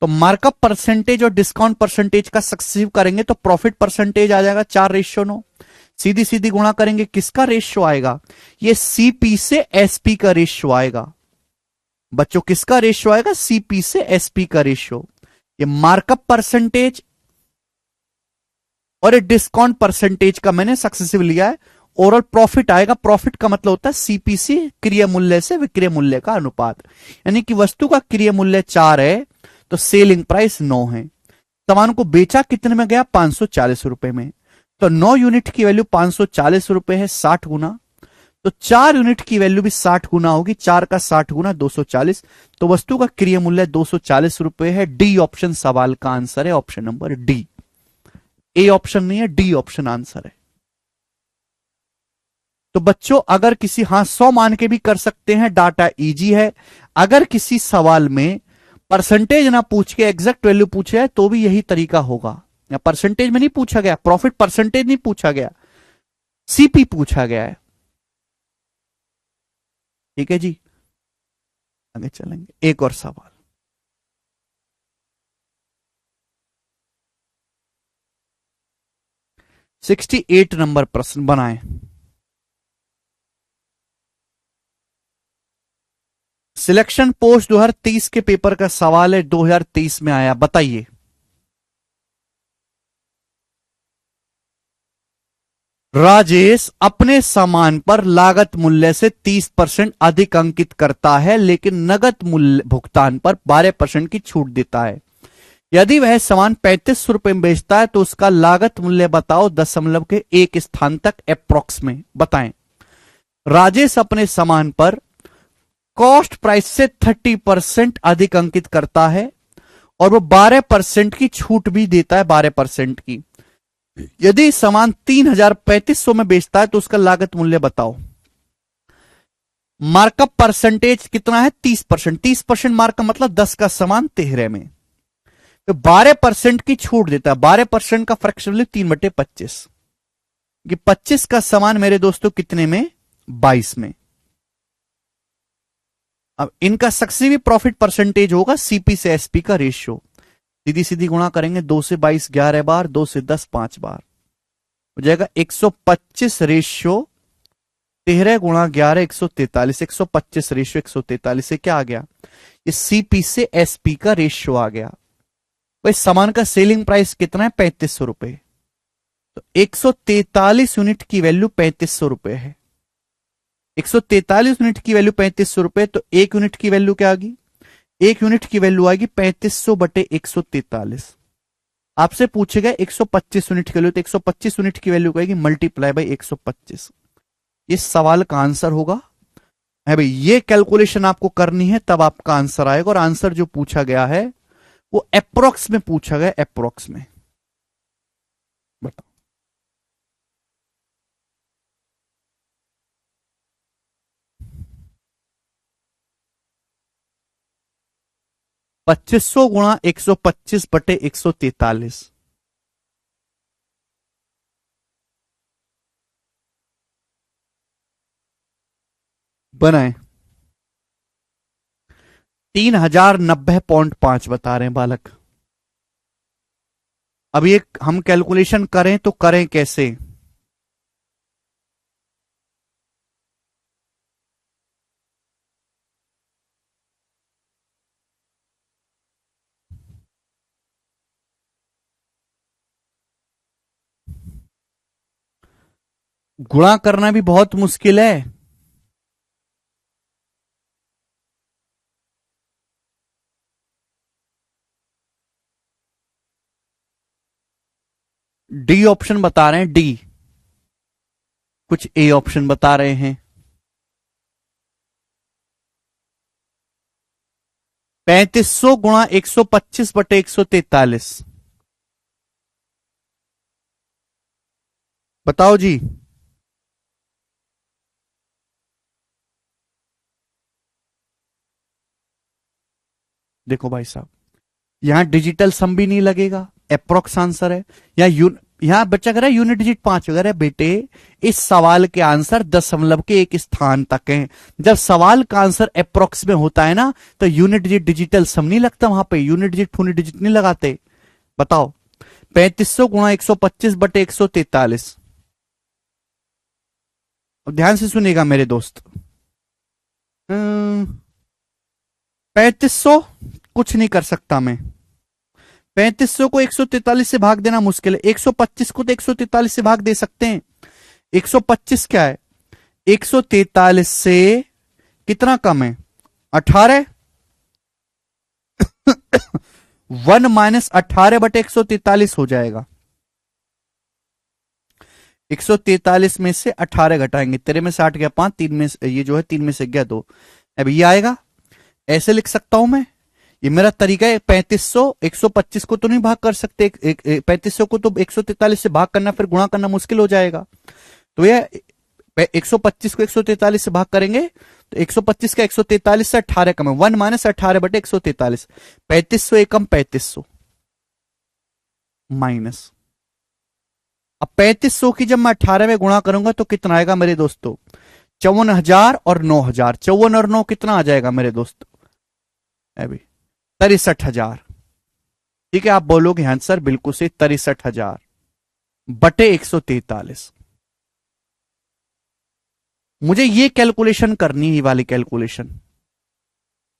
तो मार्कअप परसेंटेज और डिस्काउंट परसेंटेज का सक्सेसिव करेंगे तो प्रॉफिट परसेंटेज आ जाएगा 4:9। सीधी सीधी गुणा करेंगे, किसका रेशियो आएगा? ये सीपी से एसपी का रेशियो आएगा। बच्चों किसका रेशियो आएगा? सीपी से एसपी का रेशियो। ये मार्कअप परसेंटेज और ये डिस्काउंट परसेंटेज का मैंने सक्सेसिव लिया है। ओवरऑल प्रॉफिट आएगा। प्रॉफिट का मतलब होता है सीपीसी क्रिय मूल्य से विक्रय मूल्य का अनुपात, यानी कि वस्तु का क्रिय मूल्य 4 है तो सेलिंग प्राइस 9 है। सामान को बेचा कितने में गया? ₹540 में। तो 9 यूनिट की वैल्यू ₹540 है, 60 गुना। तो 4 यूनिट की वैल्यू भी 60 गुना होगी। 4 का 60 गुना 240। तो वस्तु का क्रिय मूल्य ₹240 है। डी ऑप्शन सवाल का आंसर है, option number D. A option नहीं है, डी ऑप्शन आंसर है। तो बच्चों अगर किसी 100 मान के भी कर सकते हैं, डाटा इजी है। अगर किसी सवाल में परसेंटेज ना पूछ के एग्जैक्ट वैल्यू पूछे है तो भी यही तरीका होगा। या परसेंटेज में नहीं पूछा गया, प्रॉफिट परसेंटेज नहीं पूछा गया, सीपी पूछा गया है। ठीक है जी, आगे चलेंगे। एक और सवाल। सिक्सटी 68 नंबर प्रश्न बनाएं। सिलेक्शन पोस्ट 2023 के पेपर का सवाल है, 2023 में आया। बताइए राजेश अपने सामान पर लागत मूल्य से 30% अधिक अंकित करता है लेकिन नगद मूल्य भुगतान पर 12% की छूट देता है। यदि वह सामान ₹35 में बेचता है तो उसका लागत मूल्य बताओ, दशमलव के एक स्थान तक अप्रोक्स में बताएं। राजेश अपने सामान पर कॉस्ट प्राइस से 30% अधिक अंकित करता है और वो 12% की छूट भी देता है, 12% की। यदि सामान 3,3500 में बेचता है तो उसका लागत मूल्य बताओ। मार्कअप परसेंटेज कितना है? 30%। 30% मार्कअप मतलब 10 का सामान 13 में। तो 12% की छूट देता है। 12% का फ्रैक्शन वैल्यू 3/25। कि 25 का सामान मेरे दोस्तों कितने में? 22 में। अब इनका सक्सेसिव प्रॉफिट परसेंटेज होगा सीपी से एसपी का रेशियो। सीधी सीधी गुणा करेंगे, 2 से 22 11 बार, 2 से 10 5 बार, हो जाएगा 125 रेशियो 13 गुणा 11 143। 125 रेशियो 143 से क्या आ गया? ये सीपी से एसपी का रेशियो आ गया। भाई सामान का सेलिंग प्राइस कितना है? ₹3500। तो 143 यूनिट की वैल्यू ₹3500 है। 143 यूनिट की वैल्यू 3500 रुपए, तो 1 यूनिट की वैल्यू क्या आ गई? 1 यूनिट की वैल्यू आएगी 3500 बटे 143। आपसे पूछेगा 125 यूनिट की वैल्यू, तो 125 यूनिट की वैल्यू कहेगी मल्टीप्लाई बाई 125। ये सवाल का आंसर होगा। है भाई, ये कैलकुलेशन आपको करनी है तब आपका आंसर आएगा। और आंसर जो पूछा गया है वो अप्रोक्स में पूछा गया, अप्रोक्स में। बताओ। 2500 गुणा 125 बटे 143। बनाए 3090.5 बता रहे हैं बालक। अब ये हम कैलकुलेशन करें तो करें कैसे? गुणा करना भी बहुत मुश्किल है। डी ऑप्शन बता रहे हैं, डी। कुछ ए ऑप्शन बता रहे हैं। 3500 गुणा 125 बटे 143। बताओ जी। देखो भाई साहब, यहां डिजिटल सम भी नहीं लगेगा, अप्रोक्स आंसर है। यहां बच्चा कह रहा है यूनिट डिजिट 5 वगैरह। बेटे, इस सवाल के आंसर दशमलव के एक स्थान तक हैं। जब सवाल का आंसर अप्रोक्स में होता है ना, तो यूनिट डिजिट डिजिटल सम नहीं लगता वहां पे, यूनिट डिजिट फूनिट डिजिट नहीं लगाते। बताओ, 3500 गुणा 125 बटे 143। अब ध्यान से सुनेगा मेरे दोस्त। 3500 कुछ नहीं कर सकता मैं। 3500 को 143 से भाग देना मुश्किल है। 125 को तो 143 से भाग दे सकते हैं। 125 क्या है? 143 से कितना कम है? 18। 1 माइनस 18 बटे 143 हो जाएगा। 143 में से 18 घटाएंगे, तेरे में से 8 गया 5, 3 में ये जो है 3 में से गया 2। अब ये आएगा। ऐसे लिख सकता हूं मैं, ये मेरा तरीका है। 3500 125 को तो नहीं भाग कर सकते, 3500 को तो 143 से भाग करना फिर गुणा करना मुश्किल हो जाएगा। तो ये 125 को 143 से भाग करेंगे तो 125 का 143 से 18 कम है, 1 माइनस 18 बटे 143। 3500 एकम 3500 माइनस। अब 3500 की जब मैं 18 में गुणा करूंगा तो कितना आएगा मेरे दोस्तों? 54,000 और 9,000। 54 और 9 कितना आ जाएगा मेरे दोस्तों? अभी 63,000। ठीक है, आप बोलोगे आंसर बिल्कुल से 63,000 बटे 143। मुझे ये कैलकुलेशन करनी है, ये वाली कैलकुलेशन,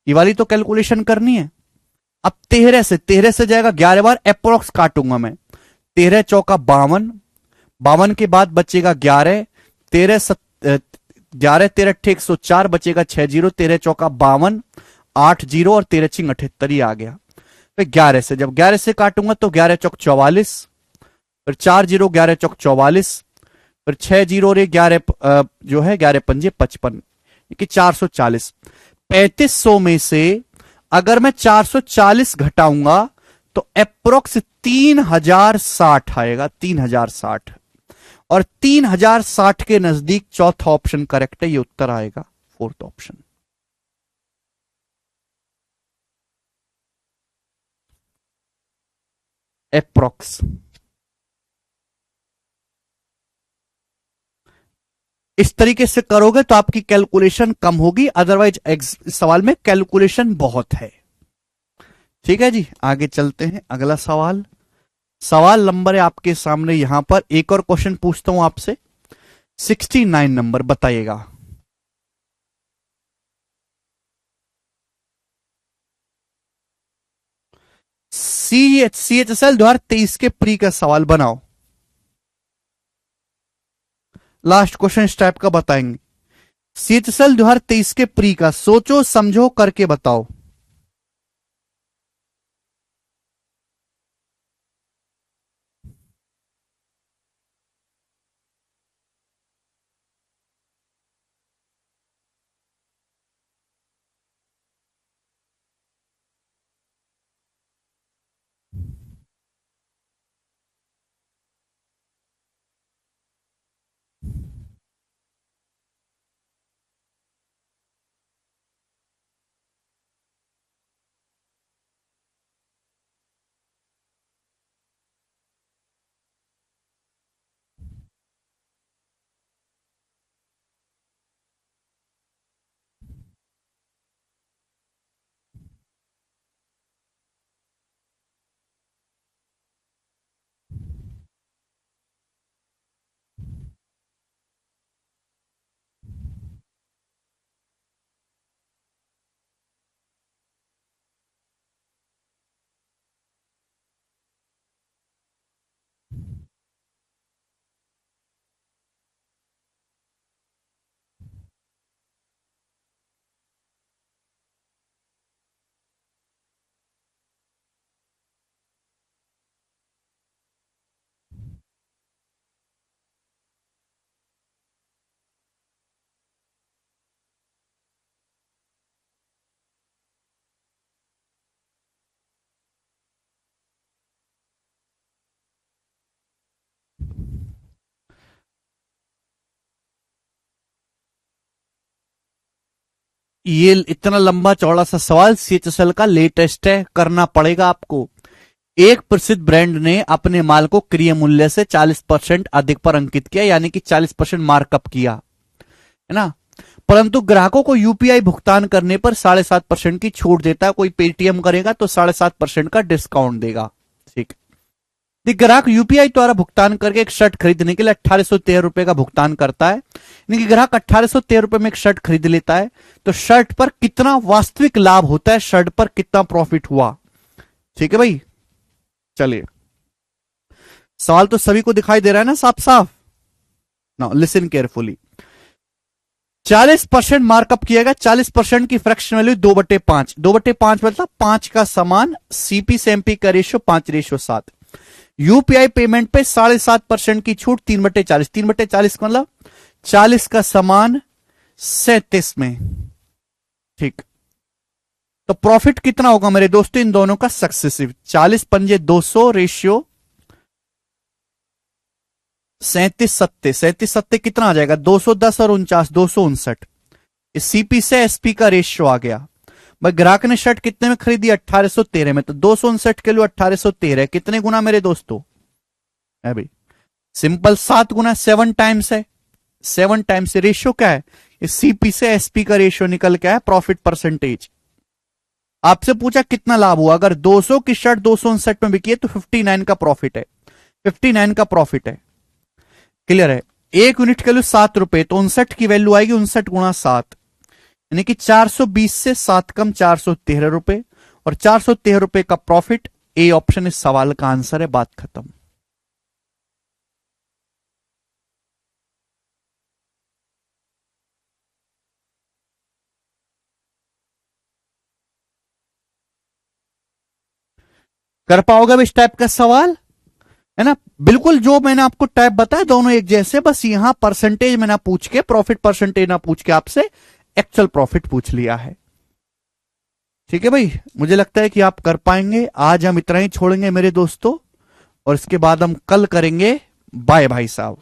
ये वाली तो कैलकुलेशन करनी है। अब 13 से जाएगा 11 बार, अप्रोक्स काटूंगा मैं। 13 चौका 52, 52 के बाद बचेगा 11, 11 13 अट्ठे 104, बचेगा 6 जीरो, 13 चौका 52, 8 जीरो और 13 चिंग 78 ही आ गया। फिर 11 से, जब 11 से काटूंगा तो 11 चौक 44, फिर 4 जीरो 11 चौक 44, फिर 6 जीरो रे 11 जो है 11 पंजे 55, कि 440। 3500 में से अगर मैं 440 घटाऊंगा तो अप्रोक्स 3060 आएगा, 3060। और 3060 के नजदीक चौथा ऑप्शन करेक्ट है, ये उत्तर आएगा, फोर्थ ऑप्शन। अप्रोक्स। इस तरीके से करोगे तो आपकी कैलकुलेशन कम होगी, अदरवाइज सवाल में कैलकुलेशन बहुत है। ठीक है जी, आगे चलते हैं। अगला सवाल, सवाल नंबर है आपके सामने यहां पर। एक और क्वेश्चन पूछता हूं आपसे, 69 नंबर, बताइएगा। CHSL 2023 के प्री का सवाल बनाओ। लास्ट क्वेश्चन इस टाइप का बताएंगे। सीएचएसएल 2023 के प्री का सोचो समझो करके बताओ। ये इतना लंबा चौड़ा सा सवाल सीएचएसएल का लेटेस्ट है, करना पड़ेगा आपको। एक प्रसिद्ध ब्रांड ने अपने माल को क्रय मूल्य से 40% अधिक पर अंकित किया, यानी कि 40% मार्कअप किया, है ना। परंतु ग्राहकों को यूपीआई भुगतान करने पर 7.5% की छूट देता है। कोई पेटीएम करेगा तो 7.5% का डिस्काउंट देगा। ठीक, ग्राहक यूपीआई द्वारा भुगतान करके एक शर्ट खरीदने के लिए 1813 रुपए का भुगतान करता है, यानी कि ग्राहक 1813 रुपए में एक शर्ट खरीद लेता है, तो शर्ट पर कितना वास्तविक लाभ होता है, शर्ट पर कितना प्रॉफिट हुआ। ठीक है भाई, चलिए सवाल तो सभी को दिखाई दे रहा है ना साफ साफ। Now listen carefully. 40% मार्कअप किया गया, 40% की फ्रैक्शन वैल्यू 2/5। 2/5 मतलब 5 का समान, सीपी से एमपी का रेशियो 5:7। यूपीआई पेमेंट पे 7.5% की छूट 3/40। 3/40 मतलब 40 का समान 37 में। ठीक, तो प्रॉफिट कितना होगा मेरे दोस्तों इन दोनों का सक्सेसिव? 40 पंजे 200 रेशियो 37 कितना आ जाएगा? 210 और 49, 259। इस सीपी से एसपी का रेशियो आ गया। भाई ग्राहक ने शर्ट कितने में खरीदी? 1813 में, तो 259 के लिए 1813 कितने गुना मेरे दोस्तों? है भाई सिंपल 7 गुना, 7 टाइम्स है। 7 टाइम्स से रेशियो क्या है? इस सीपी से एसपी का रेशियो निकल क्या है? Profit percentage. आपसे पूछा कितना लाभ हुआ, अगर 200 की शर्ट 259 में बिकी है तो 59 का प्रॉफिट है। 59 का प्रॉफिट है, क्लियर है। एक यूनिट की वैल्यू 7 रुपए, तो 59 की वैल्यू आएगी 59 गुणा 7, यानी कि 420 से 7 कम 413 रुपए, और 413 रुपए का प्रॉफिट। ए ऑप्शन इस सवाल का आंसर है, बात खत्म। कर पाओगे इस टाइप का सवाल, है ना। बिल्कुल जो मैंने आपको टाइप बताया दोनों एक जैसे, बस यहां परसेंटेज में ना पूछ के, प्रॉफिट परसेंटेज ना पूछ के आपसे एक्चुअल प्रॉफिट पूछ लिया है। ठीक है भाई, मुझे लगता है कि आप कर पाएंगे। आज हम इतना ही छोड़ेंगे मेरे दोस्तों, और इसके बाद हम कल करेंगे। बाय भाई साहब।